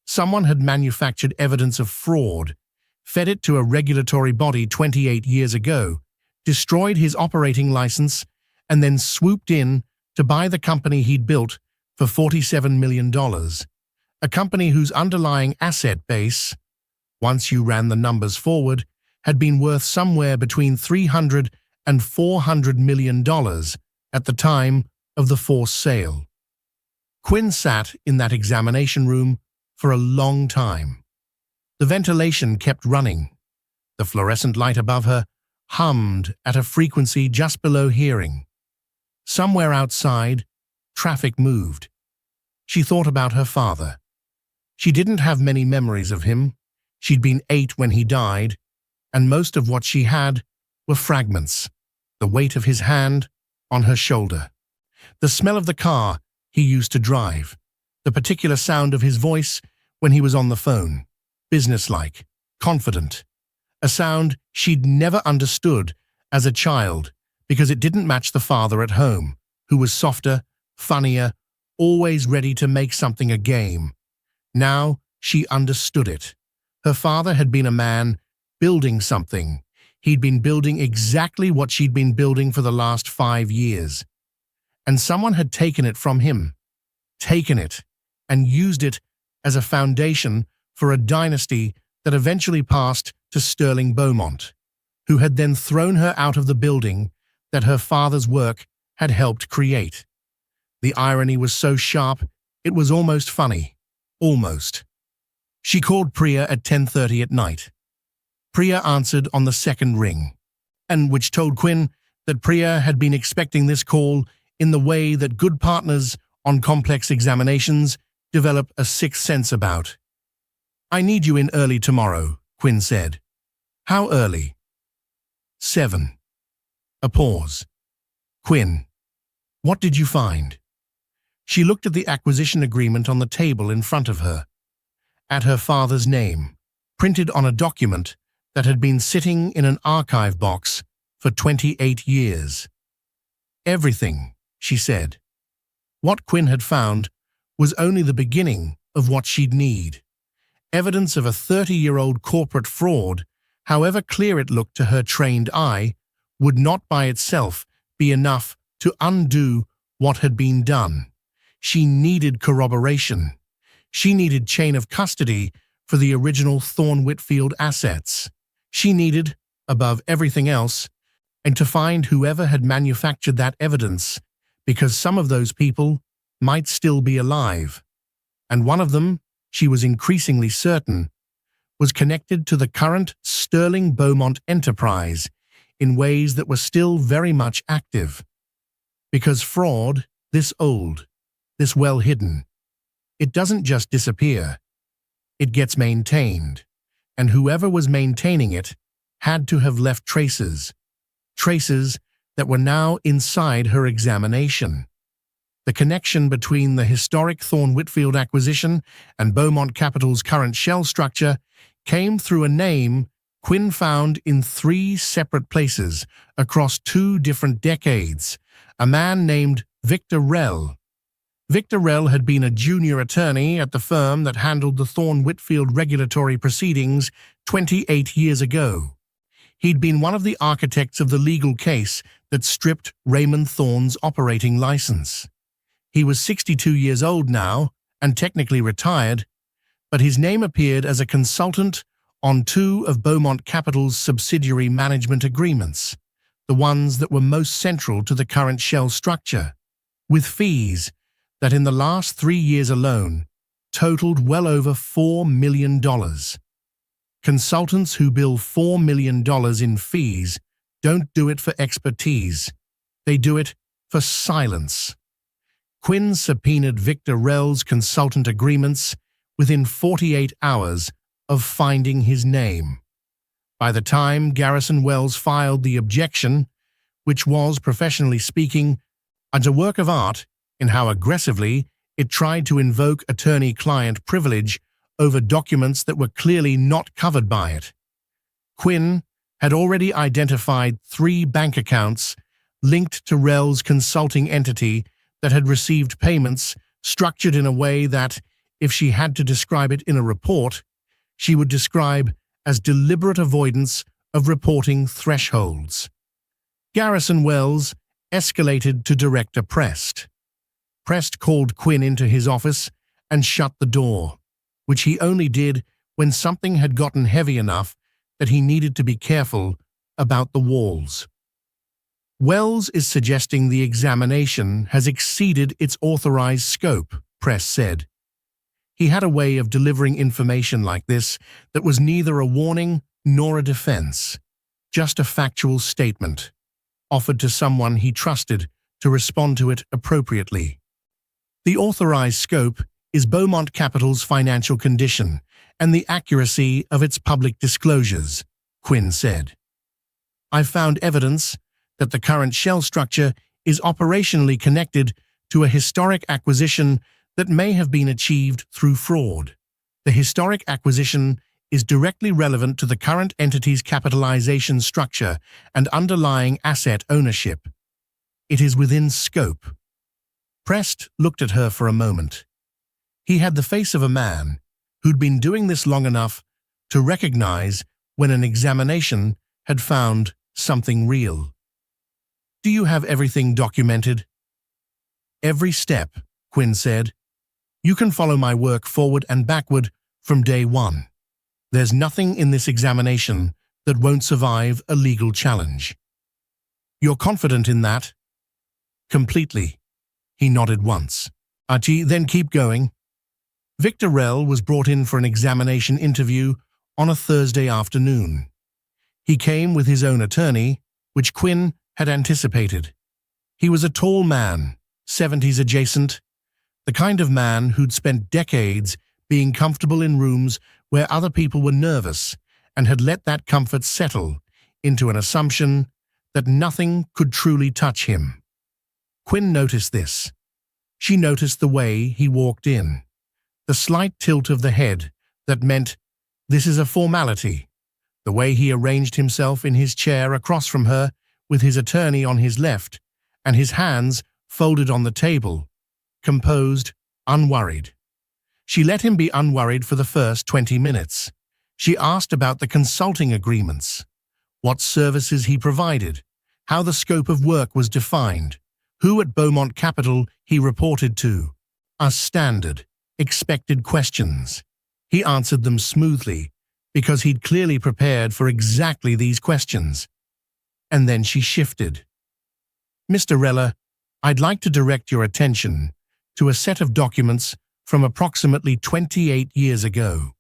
Someone had manufactured evidence of fraud, fed it to a regulatory body 28 years ago, destroyed his operating license, and then swooped in to buy the company he'd built for $47 million. A company whose underlying asset base, once you ran the numbers forward, had been worth somewhere between $300 and $400 million at the time of the forced sale. Quinn sat in that examination room for a long time. The ventilation kept running. The fluorescent light above her hummed at a frequency just below hearing. Somewhere outside, traffic moved. She thought about her father. She didn't have many memories of him. She'd been 8 when he died, and most of what she had were fragments, the weight of his hand on her shoulder, the smell of the car he used to drive, the particular sound of his voice when he was on the phone, businesslike, confident, a sound she'd never understood as a child because it didn't match the father at home, who was softer, funnier, always ready to make something a game. Now she understood it. Her father had been a man building something. He'd been building exactly what she'd been building for the last 5 years. And someone had taken it from him, taken it, and used it as a foundation for a dynasty that eventually passed to Sterling Beaumont, who had then thrown her out of the building that her father's work had helped create. The irony was so sharp, it was almost funny. Almost. She called Priya at 10:30 at night. Priya answered on the second ring, and which told Quinn that Priya had been expecting this call in the way that good partners on complex examinations develop a sixth sense about. "I need you in early tomorrow," Quinn said. "How early?" 7. A pause. "Quinn, what did you find?" She looked at the acquisition agreement on the table in front of her, at her father's name, printed on a document that had been sitting in an archive box for 28 years. "Everything," she said. What Quinn had found was only the beginning of what she'd need. Evidence of a 30-year-old corporate fraud, however clear it looked to her trained eye, would not by itself be enough to undo what had been done. She needed corroboration. She needed chain of custody for the original Thorne Whitfield assets. She needed, above everything else, and to find whoever had manufactured that evidence, because some of those people might still be alive. And one of them, she was increasingly certain, was connected to the current Sterling Beaumont enterprise in ways that were still very much active. Because fraud, this old, this well hidden, it doesn't just disappear. It gets maintained, and whoever was maintaining it had to have left traces that were now inside her examination. The connection between the historic Thorne Whitfield acquisition and Beaumont Capital's current shell structure came through a name Quinn found in 3 separate places across 2 different decades, a man named Victor Rell. Victor Rell had been a junior attorney at the firm that handled the Thorne Whitfield regulatory proceedings 28 years ago. He'd been one of the architects of the legal case that stripped Raymond Thorne's operating license. He was 62 years old now and technically retired, but his name appeared as a consultant on 2 of Beaumont Capital's subsidiary management agreements, the ones that were most central to the current shell structure, with fees that in the last 3 years alone totaled well over $4 million. Consultants who bill $4 million in fees don't do it for expertise. They do it for silence. Quinn subpoenaed Victor Rell's consultant agreements within 48 hours of finding his name. By the time Garrison Wells filed the objection, which was, professionally speaking, a work of art in how aggressively it tried to invoke attorney-client privilege over documents that were clearly not covered by it, Quinn had already identified 3 bank accounts linked to Rell's consulting entity that had received payments structured in a way that, if she had to describe it in a report, she would describe as deliberate avoidance of reporting thresholds. Garrison Wells escalated to Director Prest. Prest called Quinn into his office and shut the door, which he only did when something had gotten heavy enough that he needed to be careful about the walls. "Wells is suggesting the examination has exceeded its authorized scope," Prest said. He had a way of delivering information like this that was neither a warning nor a defense, just a factual statement, offered to someone he trusted to respond to it appropriately. "The authorized scope is Beaumont Capital's financial condition and the accuracy of its public disclosures," Quinn said. "I've found evidence that the current shell structure is operationally connected to a historic acquisition that may have been achieved through fraud. The historic acquisition is directly relevant to the current entity's capitalization structure and underlying asset ownership. It is within scope." Prest looked at her for a moment. He had the face of a man who'd been doing this long enough to recognize when an examination had found something real. "Do you have everything documented?" "Every step," Quinn said. "You can follow my work forward and backward from day one. There's nothing in this examination that won't survive a legal challenge." "You're confident in that?" "Completely." He nodded once. "Then keep going." Victor Rell was brought in for an examination interview on a Thursday afternoon. He came with his own attorney, which Quinn had anticipated. He was a tall man, 70s adjacent, the kind of man who'd spent decades being comfortable in rooms where other people were nervous and had let that comfort settle into an assumption that nothing could truly touch him. Quinn noticed this. She noticed the way he walked in, the slight tilt of the head that meant this is a formality, the way he arranged himself in his chair across from her with his attorney on his left and his hands folded on the table, composed, unworried. She let him be unworried for the first 20 minutes. She asked about the consulting agreements, what services he provided, how the scope of work was defined, who at Beaumont Capital he reported to. As standard, expected questions. He answered them smoothly because he'd clearly prepared for exactly these questions. And then she shifted. Mr. Rella, I'd like to direct your attention to a set of documents from approximately 28 years ago.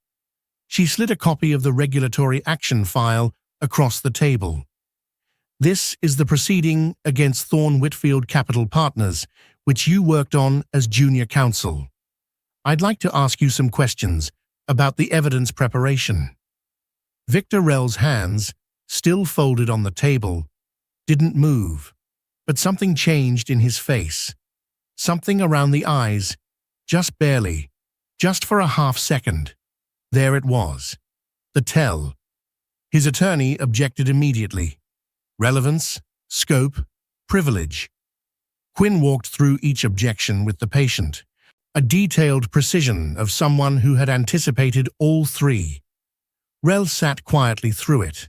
She slid a copy of the regulatory action file across the table. This is the proceeding against Thorne Whitfield Capital Partners, which you worked on as junior counsel. I'd like to ask you some questions about the evidence preparation. Victor Rell's hands, still folded on the table, didn't move, but something changed in his face. Something around the eyes, just barely, just for a half second. There it was. The tell. His attorney objected immediately. Relevance, scope, privilege. Quinn walked through each objection with the patient, a detailed precision of someone who had anticipated all three. Rell sat quietly through it,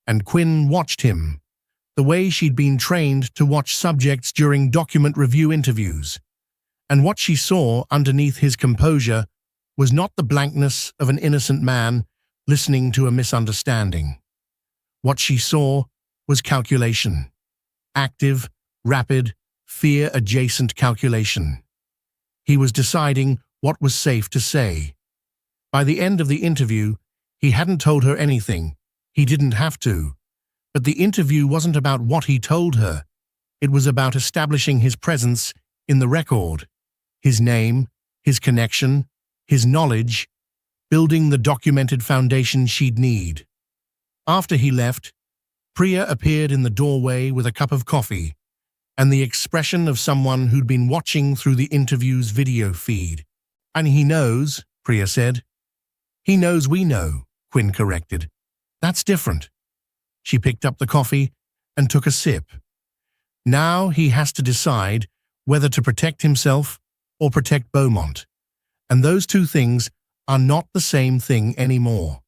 and Quinn watched him, the way she'd been trained to watch subjects during document review interviews. And what she saw underneath his composure was not the blankness of an innocent man listening to a misunderstanding. What she saw was calculation. Active, rapid, fear-adjacent calculation. He was deciding what was safe to say. By the end of the interview, he hadn't told her anything. He didn't have to. But the interview wasn't about what he told her. It was about establishing his presence in the record, his name, his connection, his knowledge, building the documented foundation she'd need. After he left, Priya appeared in the doorway with a cup of coffee and the expression of someone who'd been watching through the interview's video feed. And he knows, Priya said. He knows we know, Quinn corrected. That's different. She picked up the coffee and took a sip. Now he has to decide whether to protect himself or protect Beaumont. And those two things are not the same thing anymore.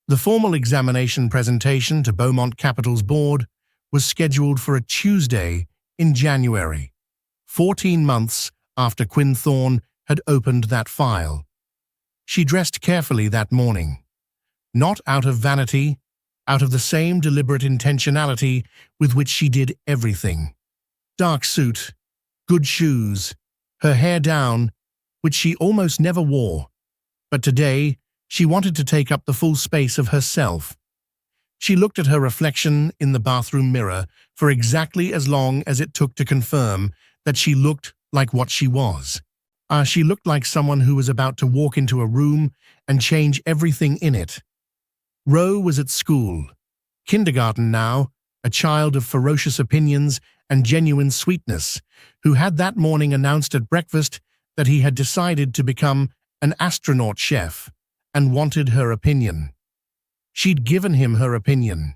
The formal examination presentation to Beaumont Capital's board was scheduled for a Tuesday in January, 14 months after Quinn Thorne had opened that file. She dressed carefully that morning, not out of vanity, out of the same deliberate intentionality with which she did everything. Dark suit, good shoes, her hair down, which she almost never wore. But today, she wanted to take up the full space of herself. She looked at her reflection in the bathroom mirror for exactly as long as it took to confirm that she looked like what she was. She looked like someone who was about to walk into a room and change everything in it. Ro was at school, kindergarten now, a child of ferocious opinions and genuine sweetness, who had that morning announced at breakfast that he had decided to become an astronaut chef and wanted her opinion. She'd given him her opinion.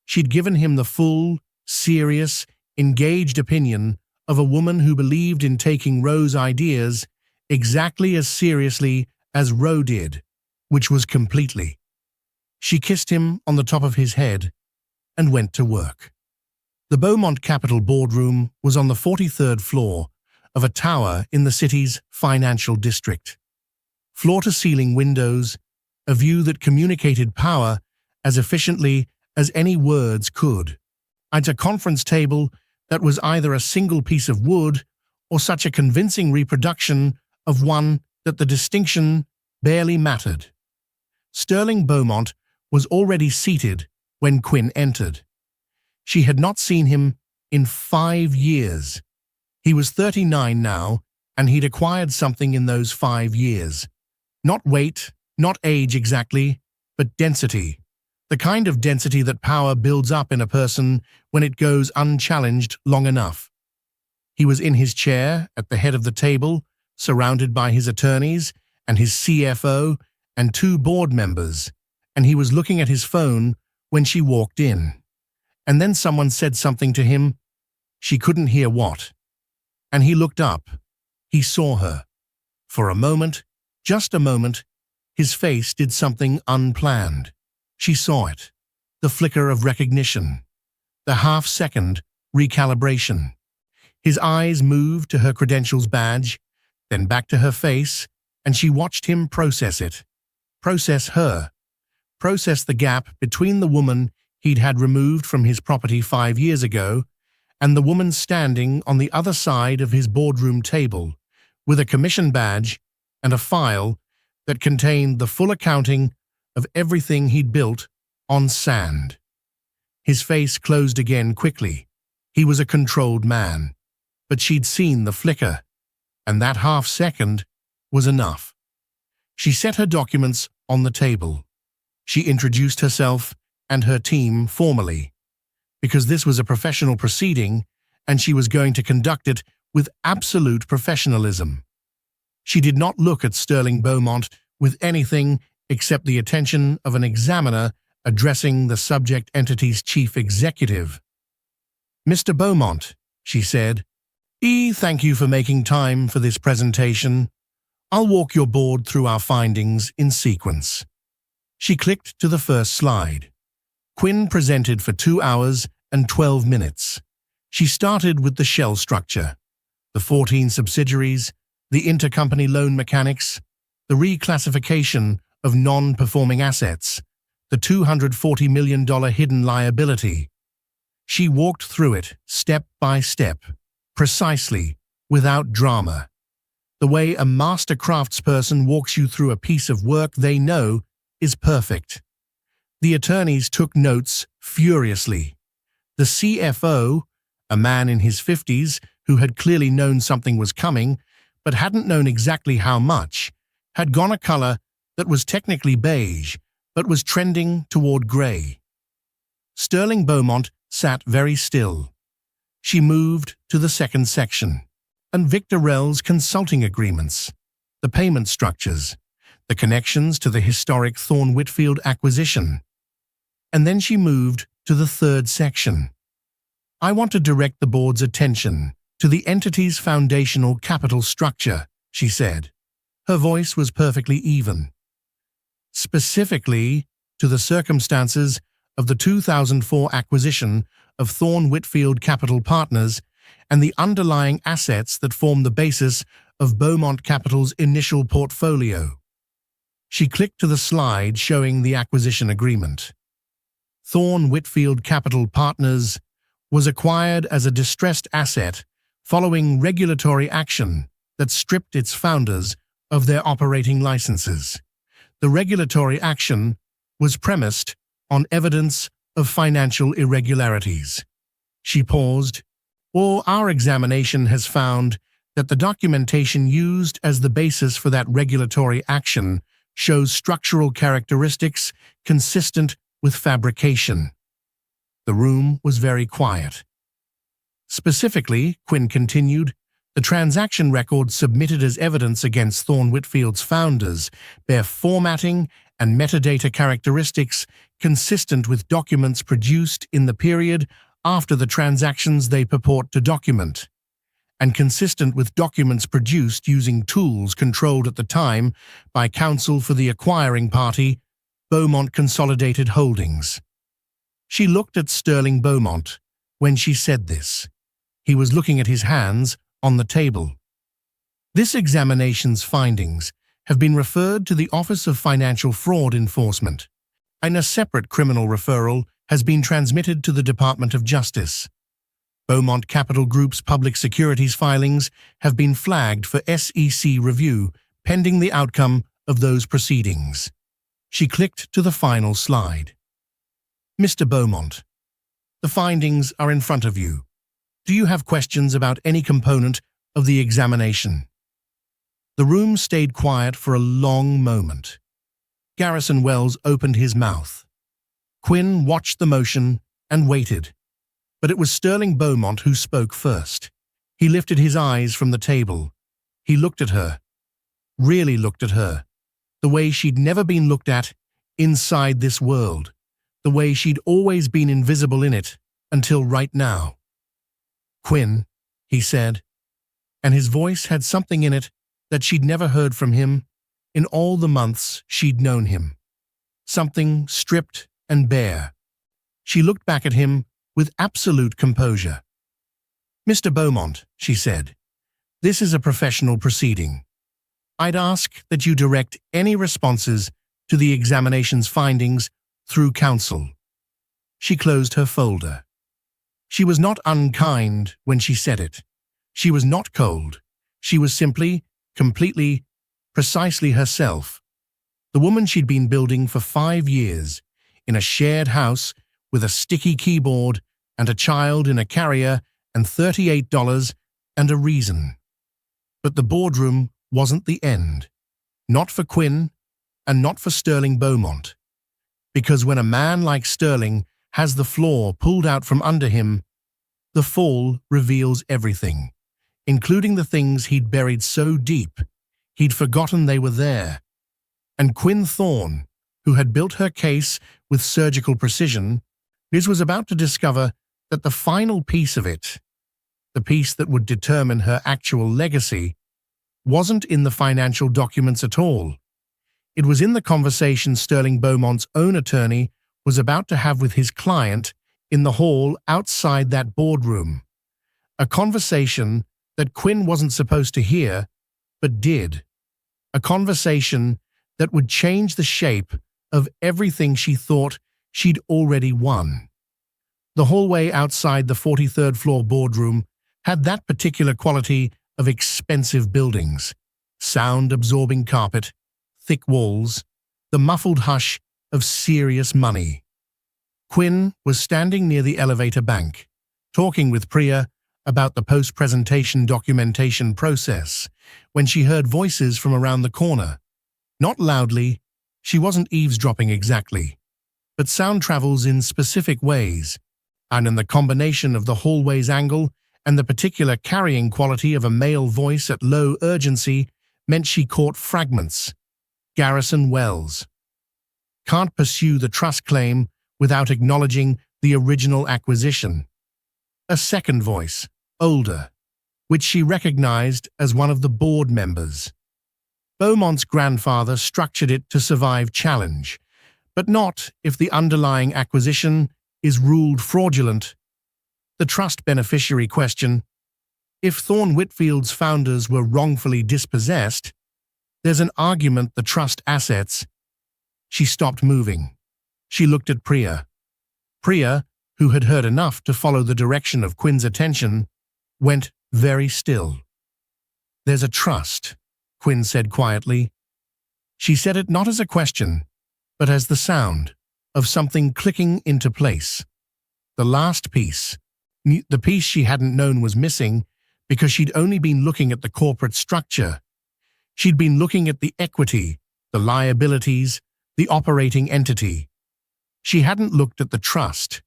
She'd given him the full, serious, engaged opinion of a woman who believed in taking Ro's ideas exactly as seriously as Ro did, which was completely. She kissed him on the top of his head and went to work. The Beaumont Capital boardroom was on the 43rd floor of a tower in the city's financial district. Floor-to-ceiling windows, a view that communicated power as efficiently as any words could. And a conference table that was either a single piece of wood or such a convincing reproduction of one that the distinction barely mattered. Sterling Beaumont was already seated when Quinn entered. She had not seen him in 5 years. He was 39 now, and he'd acquired something in those 5 years. Not weight, not age exactly, but density. The kind of density that power builds up in a person when it goes unchallenged long enough. He was in his chair at the head of the table, surrounded by his attorneys and his CFO and 2 board members, and he was looking at his phone when she walked in. And then someone said something to him. She couldn't hear what. And he looked up. He saw her. For a moment, just a moment, his face did something unplanned. She saw it. The flicker of recognition. The half-second recalibration. His eyes moved to her credentials badge, then back to her face, and she watched him process it. Process her. Process the gap between the woman he'd had removed from his property 5 years ago and the woman standing on the other side of his boardroom table with a commission badge and a file that contained the full accounting of everything he'd built on sand. His face closed again quickly. He was a controlled man, but she'd seen the flicker, and that half-second was enough. She set her documents on the table. She introduced herself and her team formally, because this was a professional proceeding and she was going to conduct it with absolute professionalism. She did not look at Sterling Beaumont with anything except the attention of an examiner addressing the subject entity's chief executive. "Mr. Beaumont," she said, "Thank you for making time for this presentation. I'll walk your board through our findings in sequence." She clicked to the first slide. Quinn presented for 2 hours and 12 minutes. She started with the shell structure, the 14 subsidiaries, the intercompany loan mechanics, the reclassification of non-performing assets, the $240 million hidden liability. She walked through it step by step, precisely, without drama. The way a master craftsperson walks you through a piece of work they know is perfect. The attorneys took notes furiously. The CFO, a man in his 50s who had clearly known something was coming, but hadn't known exactly how much, had gone a color that was technically beige, but was trending toward gray. Sterling Beaumont sat very still. She moved to the second section, and Victor Rel's consulting agreements, the payment structures, the connections to the historic Thorne-Whitfield acquisition. And then she moved to the third section. "I want to direct the board's attention to the entity's foundational capital structure," she said. Her voice was perfectly even. "Specifically to the circumstances of the 2004 acquisition of Thorne-Whitfield Capital Partners and the underlying assets that form the basis of Beaumont Capital's initial portfolio." She clicked to the slide showing the acquisition agreement. Thorne-Whitfield Capital Partners was acquired as a distressed asset following regulatory action that stripped its founders of their operating licenses. The regulatory action was premised on evidence of financial irregularities. She paused. "Our examination has found that the documentation used as the basis for that regulatory action shows structural characteristics consistent with fabrication." The room was very quiet. "Specifically," Quinn continued, "the transaction records submitted as evidence against Thorne-Whitfield's founders bear formatting and metadata characteristics consistent with documents produced in the period after the transactions they purport to document, and consistent with documents produced using tools controlled at the time by counsel for the acquiring party, Beaumont Consolidated Holdings." She looked at Sterling Beaumont when she said this. He was looking at his hands on the table. "This examination's findings have been referred to the Office of Financial Fraud Enforcement, and a separate criminal referral has been transmitted to the Department of Justice. Beaumont Capital Group's public securities filings have been flagged for SEC review pending the outcome of those proceedings. She clicked to the final slide. Mr. Beaumont, the findings are in front of you. Do you have questions about any component of the examination? The room stayed quiet for a long moment. Garrison Wells opened his mouth. Quinn watched the motion and waited. But it was Sterling Beaumont who spoke first. He lifted his eyes from the table. He looked at her. Really looked at her. The way she'd never been looked at inside this world. The way she'd always been invisible in it until right now. Quinn, he said, and his voice had something in it that she'd never heard from him in all the months she'd known him. Something stripped and bare. She looked back at him with absolute composure. Mr. Beaumont, she said, this is a professional proceeding. I'd ask that you direct any responses to the examination's findings through counsel. She closed her folder. She was not unkind when she said it. She was not cold. She was simply, completely, precisely herself. The woman she'd been building for 5 years, in a shared house with a sticky keyboard and a child in a carrier and $38 and a reason. But the boardroom wasn't the end. Not for Quinn and not for Sterling Beaumont. Because when a man like Sterling has the floor pulled out from under him, the fall reveals everything, including the things he'd buried so deep, he'd forgotten they were there. And Quinn Thorne, who had built her case with surgical precision, was about to discover that the final piece of it, the piece that would determine her actual legacy, wasn't in the financial documents at all. It was in the conversation Sterling Beaumont's own attorney was about to have with his client in the hall outside that boardroom. A conversation that Quinn wasn't supposed to hear, but did. A conversation that would change the shape of everything she thought she'd already won. The hallway outside the 43rd floor boardroom had that particular quality of expensive buildings. Sound-absorbing carpet, thick walls, the muffled hush of serious money. Quinn was standing near the elevator bank, talking with Priya about the post-presentation documentation process, when she heard voices from around the corner. Not loudly, she wasn't eavesdropping exactly, but sound travels in specific ways, and in the combination of the hallway's angle and the particular carrying quality of a male voice at low urgency meant she caught fragments. Garrison Wells. Can't pursue the trust claim without acknowledging the original acquisition. A second voice, older, which she recognized as one of the board members. Beaumont's grandfather structured it to survive challenge, but not if the underlying acquisition is ruled fraudulent. The trust beneficiary question. If Thorne Whitfield's founders were wrongfully dispossessed, there's an argument the trust assets. She stopped moving. She looked at Priya. Priya, who had heard enough to follow the direction of Quinn's attention, went very still. There's a trust, Quinn said quietly. She said it not as a question, but as the sound of something clicking into place. The last piece, the piece she hadn't known was missing because she'd only been looking at the corporate structure. She'd been looking at the equity, the liabilities, the operating entity. She hadn't looked at the trust.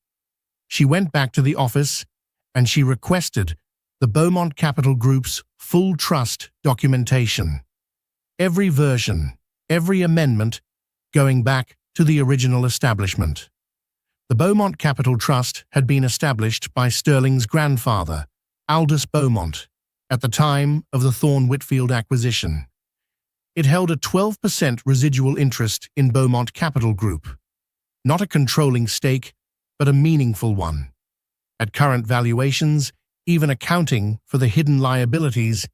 She went back to the office and she requested the Beaumont Capital Group's full trust documentation. Every version, every amendment, going back to the original establishment. The Beaumont Capital Trust had been established by Sterling's grandfather, Aldous Beaumont, at the time of the Thorne Whitfield acquisition. It held a 12% residual interest in Beaumont Capital Group. Not a controlling stake, but a meaningful one. At current valuations, even accounting for the hidden liabilities,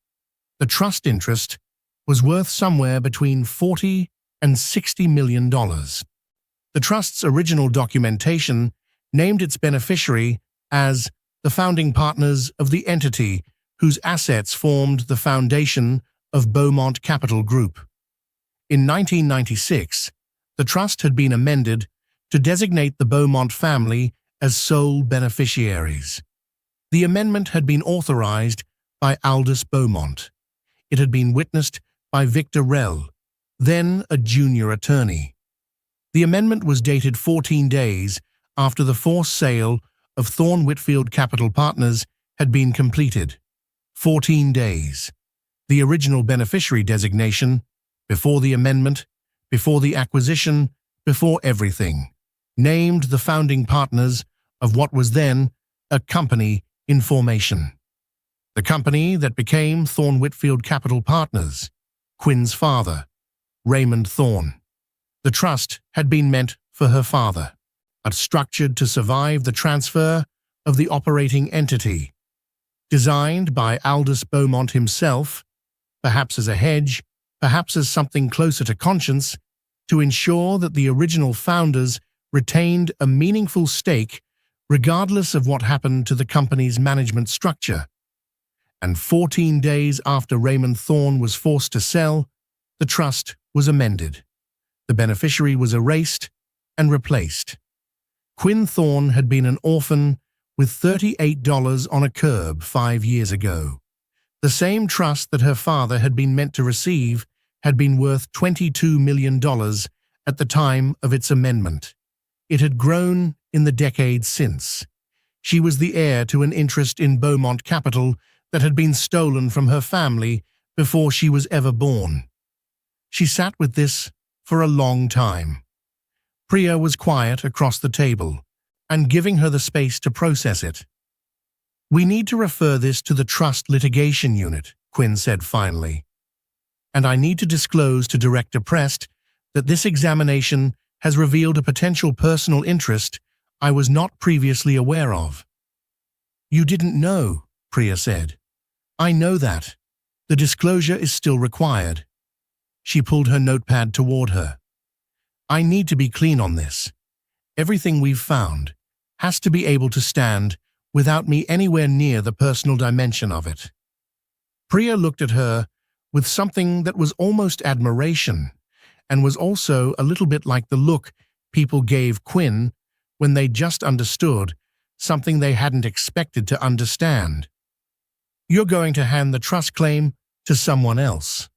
the trust interest was worth somewhere between $40 and $60 million. The trust's original documentation named its beneficiary as the founding partners of the entity whose assets formed the foundation of Beaumont Capital Group. In 1996, the trust had been amended to designate the Beaumont family as sole beneficiaries. The amendment had been authorized by Aldous Beaumont. It had been witnessed by Victor Rell, then a junior attorney. The amendment was dated 14 days after the forced sale of Thorne Whitfield Capital Partners had been completed. 14 days. The original beneficiary designation, before the amendment, before the acquisition, before everything, named the founding partners of what was then a company in formation. The company that became Thorne Whitfield Capital Partners, Quinn's father, Raymond Thorne. The trust had been meant for her father, but structured to survive the transfer of the operating entity. Designed by Aldous Beaumont himself, perhaps as a hedge, perhaps as something closer to conscience, to ensure that the original founders retained a meaningful stake regardless of what happened to the company's management structure. And 14 days after Raymond Thorne was forced to sell, the trust was amended. The beneficiary was erased and replaced. Quinn Thorne had been an orphan with $38 on a curb 5 years ago. The same trust that her father had been meant to receive had been worth $22 million at the time of its amendment. It had grown in the decades since. She was the heir to an interest in Beaumont Capital that had been stolen from her family before she was ever born. She sat with this for a long time. Priya was quiet across the table and giving her the space to process it. "We need to refer this to the Trust Litigation Unit," Quinn said finally. "And I need to disclose to Director Prest that this examination has revealed a potential personal interest I was not previously aware of." "You didn't know," Priya said. "I know that. The disclosure is still required." She pulled her notepad toward her. "I need to be clean on this. Everything we've found has to be able to stand without me anywhere near the personal dimension of it." Priya looked at her with something that was almost admiration, and was also a little bit like the look people gave Quinn when they just understood something they hadn't expected to understand. "You're going to hand the trust claim to someone else."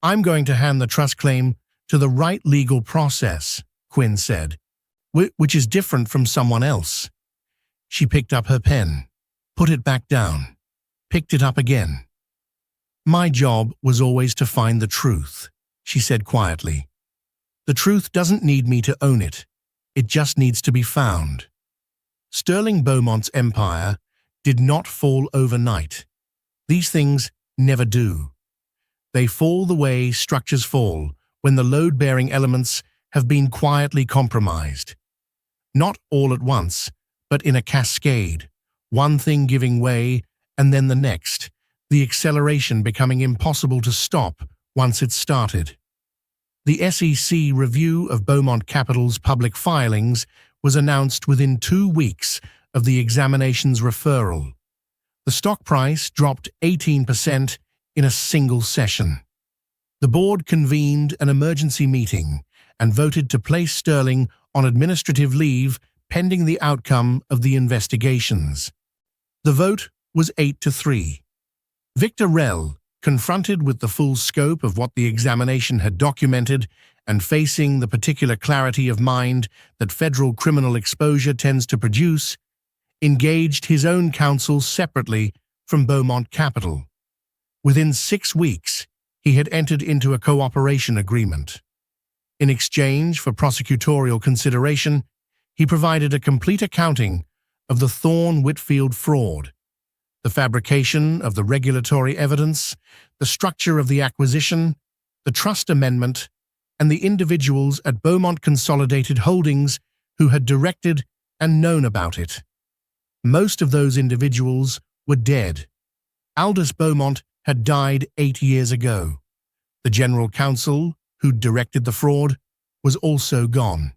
"I'm going to hand the trust claim to the right legal process," Quinn said, "which is different from someone else." She picked up her pen, put it back down, picked it up again. "My job was always to find the truth," she said quietly. "The truth doesn't need me to own it. It just needs to be found." Sterling Beaumont's empire did not fall overnight. These things never do. They fall the way structures fall when the load-bearing elements have been quietly compromised. Not all at once, but in a cascade, one thing giving way and then the next, the acceleration becoming impossible to stop once it's started. The SEC review of Beaumont Capital's public filings was announced within 2 weeks of the examination's referral. The stock price dropped 18% in a single session. The board convened an emergency meeting and voted to place Sterling on administrative leave pending the outcome of the investigations. The vote was 8-3. Victor Rell, confronted with the full scope of what the examination had documented and facing the particular clarity of mind that federal criminal exposure tends to produce, engaged his own counsel separately from Beaumont Capital. Within 6 weeks, he had entered into a cooperation agreement. In exchange for prosecutorial consideration, he provided a complete accounting of the Thorne Whitfield fraud, the fabrication of the regulatory evidence, the structure of the acquisition, the trust amendment, and the individuals at Beaumont Consolidated Holdings who had directed and known about it. Most of those individuals were dead. Aldous Beaumont had died 8 years ago. The general counsel, who'd directed the fraud, was also gone.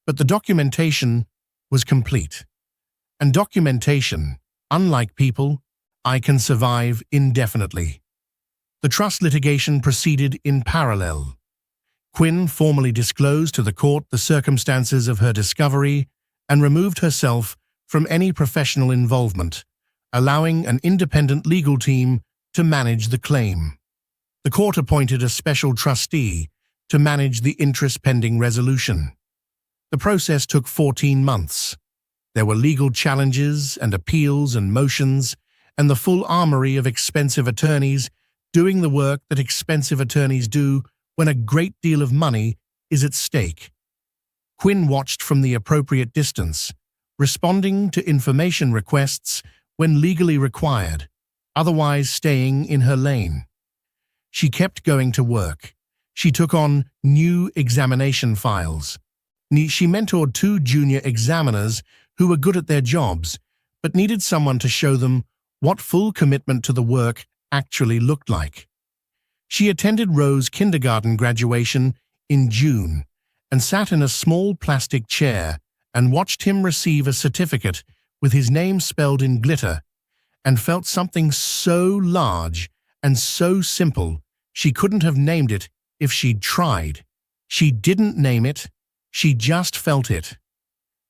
But the documentation was complete. And documentation, unlike people, I can survive indefinitely. The trust litigation proceeded in parallel. Quinn formally disclosed to the court the circumstances of her discovery and removed herself from any professional involvement, allowing an independent legal team to manage the claim. The court appointed a special trustee to manage the interest pending resolution. The process took 14 months. There were legal challenges and appeals and motions, and the full armory of expensive attorneys doing the work that expensive attorneys do when a great deal of money is at stake. Quinn watched from the appropriate distance, responding to information requests when legally required, otherwise staying in her lane. She kept going to work. She took on new examination files. She mentored 2 junior examiners who were good at their jobs, but needed someone to show them what full commitment to the work actually looked like. She attended Rose's kindergarten graduation in June and sat in a small plastic chair and watched him receive a certificate with his name spelled in glitter, and felt something so large and so simple she couldn't have named it if she'd tried. She didn't name it, she just felt it.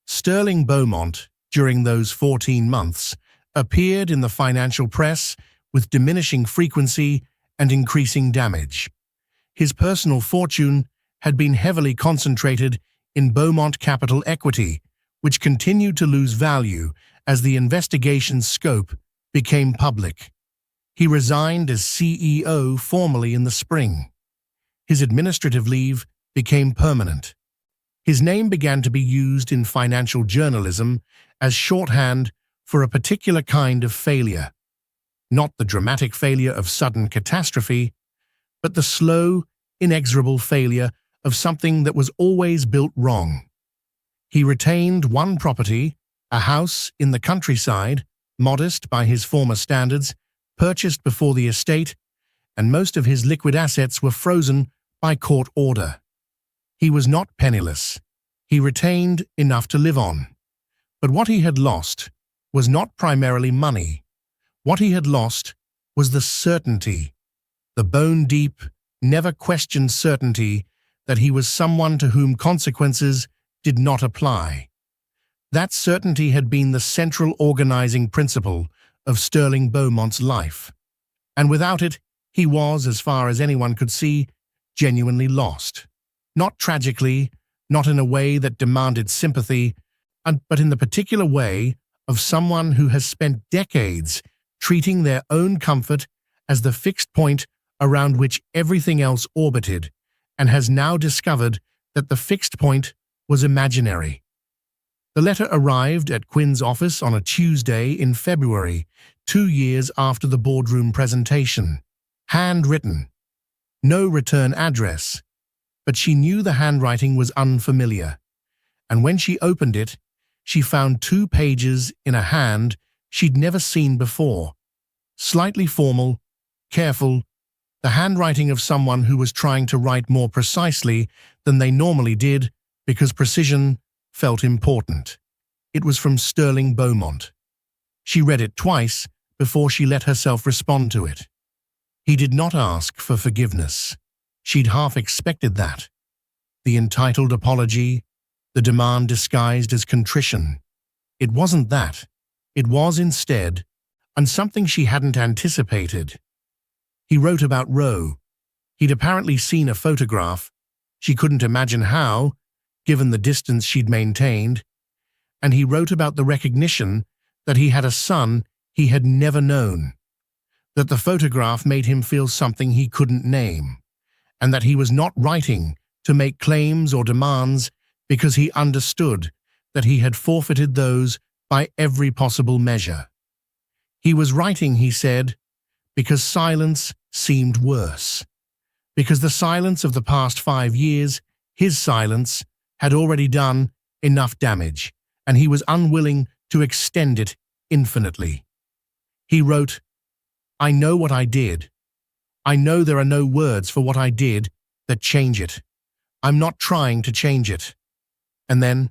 Sterling Beaumont, during those 14 months, appeared in the financial press with diminishing frequency and increasing damage. His personal fortune had been heavily concentrated in Beaumont Capital Equity, which continued to lose value as the investigation's scope became public. He resigned as CEO formally in the spring. His administrative leave became permanent. His name began to be used in financial journalism as shorthand for a particular kind of failure. Not the dramatic failure of sudden catastrophe, but the slow, inexorable failure of something that was always built wrong. He retained one property, a house in the countryside, modest by his former standards, purchased before the estate, and most of his liquid assets were frozen by court order. He was not penniless. He retained enough to live on. But what he had lost was not primarily money. What he had lost was the certainty, the bone-deep, never-questioned certainty that he was someone to whom consequences did not apply. That certainty had been the central organizing principle of Sterling Beaumont's life. And without it, he was, as far as anyone could see, genuinely lost. Not tragically, not in a way that demanded sympathy, but in the particular way of someone who has spent decades treating their own comfort as the fixed point around which everything else orbited, and has now discovered that the fixed point was imaginary. The letter arrived at Quinn's office on a Tuesday in February, 2 years after the boardroom presentation. Handwritten. No return address. But she knew the handwriting was unfamiliar, and when she opened it, she found 2 pages in a hand she'd never seen before. Slightly formal, careful, the handwriting of someone who was trying to write more precisely than they normally did because precision felt important. It was from Sterling Beaumont. She read it twice before she let herself respond to it. He did not ask for forgiveness. She'd half expected that. The entitled apology, the demand disguised as contrition. It wasn't that. It was instead, and something she hadn't anticipated. He wrote about Roe. He'd apparently seen a photograph. She couldn't imagine how, given the distance she'd maintained. And he wrote about the recognition that he had a son he had never known. That the photograph made him feel something he couldn't name. And that he was not writing to make claims or demands because he understood that he had forfeited those by every possible measure. He was writing, he said, because silence seemed worse. Because the silence of the past 5 years, his silence, had already done enough damage, and he was unwilling to extend it infinitely. He wrote, "I know what I did. I know there are no words for what I did that change it. I'm not trying to change it." And then,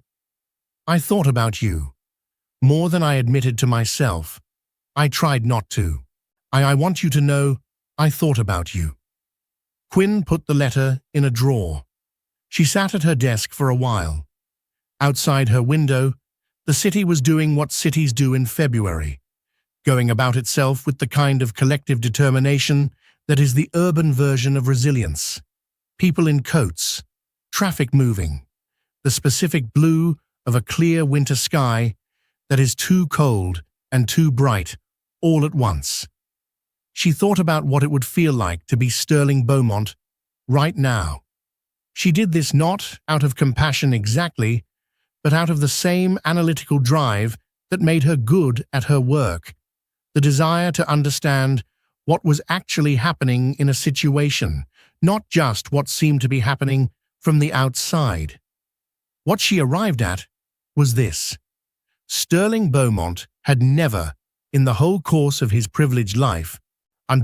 "I thought about you. More than I admitted to myself. I tried not to. I want you to know I thought about you. Quinn put the letter in a drawer. She sat at her desk for a while. Outside her window, the city was doing what cities do in February, going about itself with the kind of collective determination that is the urban version of resilience. People in coats, traffic moving, the specific blue of a clear winter sky that is too cold and too bright all at once. She thought about what it would feel like to be Sterling Beaumont right now. She did this not out of compassion exactly, but out of the same analytical drive that made her good at her work, the desire to understand what was actually happening in a situation, not just what seemed to be happening from the outside. What she arrived at was this. Sterling Beaumont had never, in the whole course of his privileged life,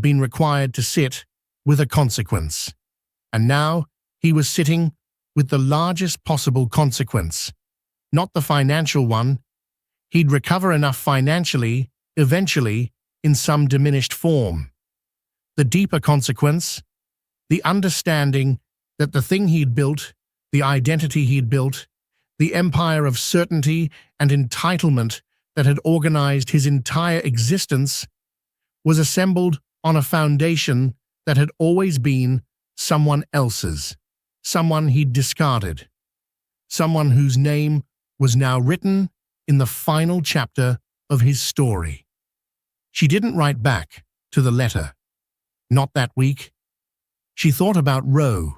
been required to sit with a consequence. And now he was sitting with the largest possible consequence, not the financial one. He'd recover enough financially, eventually, in some diminished form. The deeper consequence, the understanding that the thing he'd built, the identity he'd built, the empire of certainty and entitlement that had organized his entire existence, was assembled on a foundation that had always been someone else's, someone he'd discarded, someone whose name was now written in the final chapter of his story. She didn't write back to the letter. Not that week. She thought about Roe,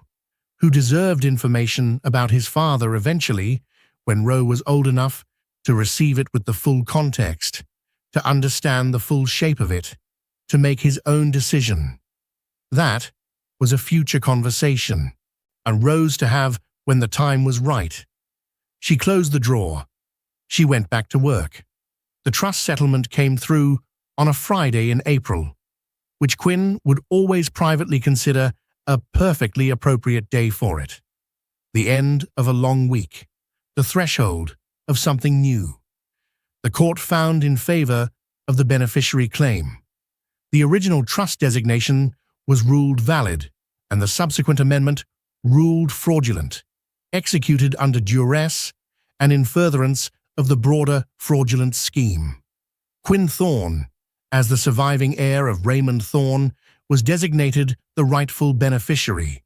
who deserved information about his father eventually, when Roe was old enough to receive it with the full context, to understand the full shape of it, to make his own decision. That was a future conversation, and Roe's to have when the time was right. She closed the drawer. She went back to work. The trust settlement came through on a Friday in April, which Quinn would always privately consider a perfectly appropriate day for it. The end of a long week, the threshold of something new. The court found in favor of the beneficiary claim. The original trust designation was ruled valid, and the subsequent amendment ruled fraudulent, executed under duress and in furtherance of the broader fraudulent scheme. Quinn Thorne, as the surviving heir of Raymond Thorne, was designated the rightful beneficiary.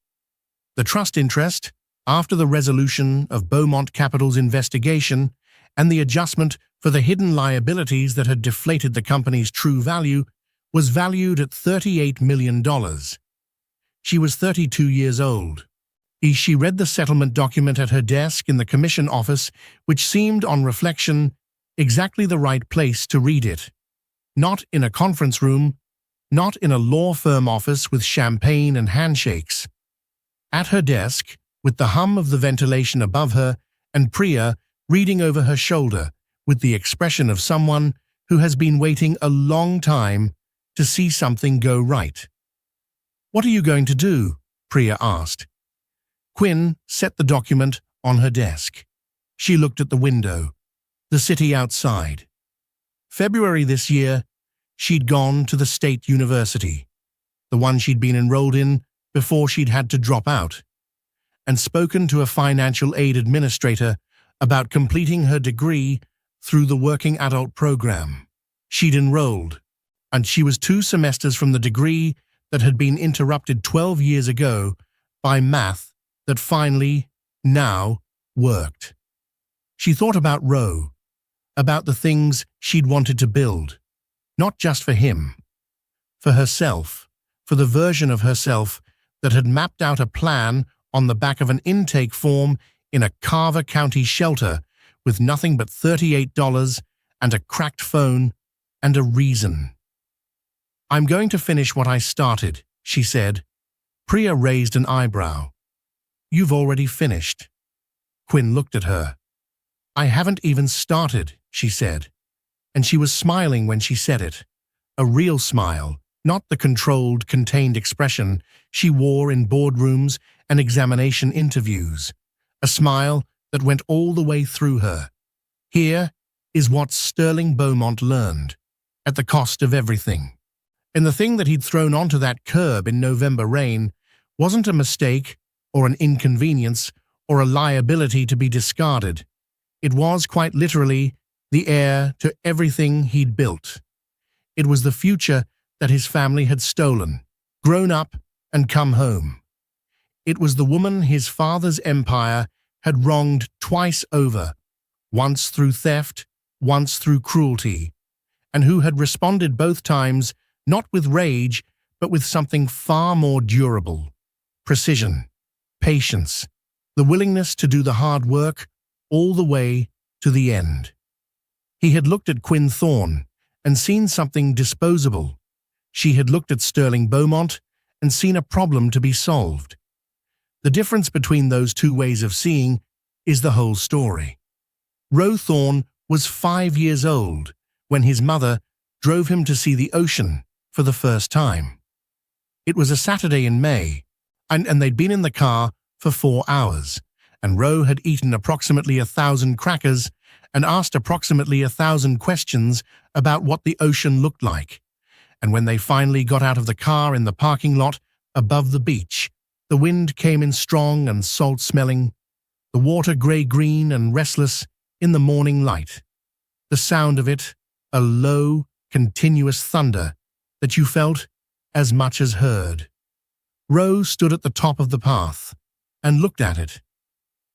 The trust interest, after the resolution of Beaumont Capital's investigation and the adjustment for the hidden liabilities that had deflated the company's true value, was valued at $38 million. She was 32 years old. She read the settlement document at her desk in the commission office, which seemed, on reflection, exactly the right place to read it. Not in a conference room, not in a law firm office with champagne and handshakes. At her desk, with the hum of the ventilation above her and Priya reading over her shoulder with the expression of someone who has been waiting a long time to see something go right. "What are you going to do?" Priya asked. Quinn set the document on her desk. She looked at the window, the city outside. February this year, she'd gone to the state university, the one she'd been enrolled in before she'd had to drop out, and spoken to a financial aid administrator about completing her degree through the working adult program. She'd enrolled, and she was 2 semesters from the degree that had been interrupted 12 years ago by math that finally, now, worked. She thought about Roe, about the things she'd wanted to build, not just for him, for herself, for the version of herself that had mapped out a plan on the back of an intake form in a Carver County shelter with nothing but $38 and a cracked phone and a reason. "I'm going to finish what I started," she said. Priya raised an eyebrow. "You've already finished." Quinn looked at her. "I haven't even started," she said. And she was smiling when she said it. A real smile, not the controlled, contained expression she wore in boardrooms and examination interviews. A smile that went all the way through her. Here is what Sterling Beaumont learned, at the cost of everything. And the thing that he'd thrown onto that curb in November rain wasn't a mistake or an inconvenience or a liability to be discarded. It was, quite literally, the heir to everything he'd built. It was the future that his family had stolen, grown up, and come home. It was the woman his father's empire had wronged twice over, once through theft, once through cruelty, and who had responded both times not with rage, but with something far more durable: precision, patience, the willingness to do the hard work all the way to the end. He had looked at Quinn Thorne and seen something disposable. She had looked at Sterling Beaumont and seen a problem to be solved. The difference between those two ways of seeing is the whole story. Ro Thorne was 5 years old when his mother drove him to see the ocean for the first time. It was a Saturday in May, and they'd been in the car for 4 hours, and Ro had eaten approximately 1,000 crackers and asked approximately 1,000 questions about what the ocean looked like. And when they finally got out of the car in the parking lot above the beach, the wind came in strong and salt-smelling, the water grey-green and restless in the morning light. The sound of it, a low, continuous thunder that you felt as much as heard. Ro stood at the top of the path and looked at it.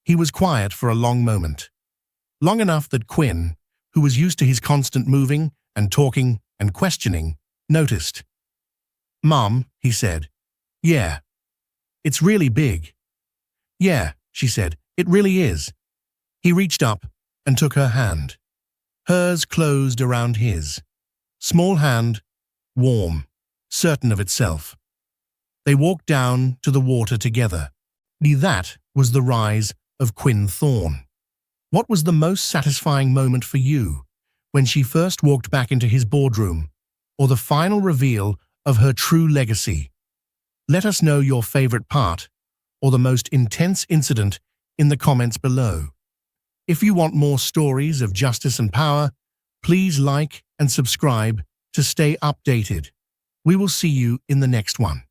He was quiet for a long moment, long enough that Quinn, who was used to his constant moving and talking and questioning, noticed. "Mom," he said. "Yeah. It's really big." "Yeah," she said, "it really is." He reached up and took her hand. Hers closed around his. Small hand, warm, certain of itself. They walked down to the water together. That was the rise of Quinn Thorne. What was the most satisfying moment for you? When she first walked back into his boardroom, or the final reveal of her true legacy? Let us know your favorite part or the most intense incident in the comments below. If you want more stories of justice and power, please like and subscribe to stay updated. We will see you in the next one.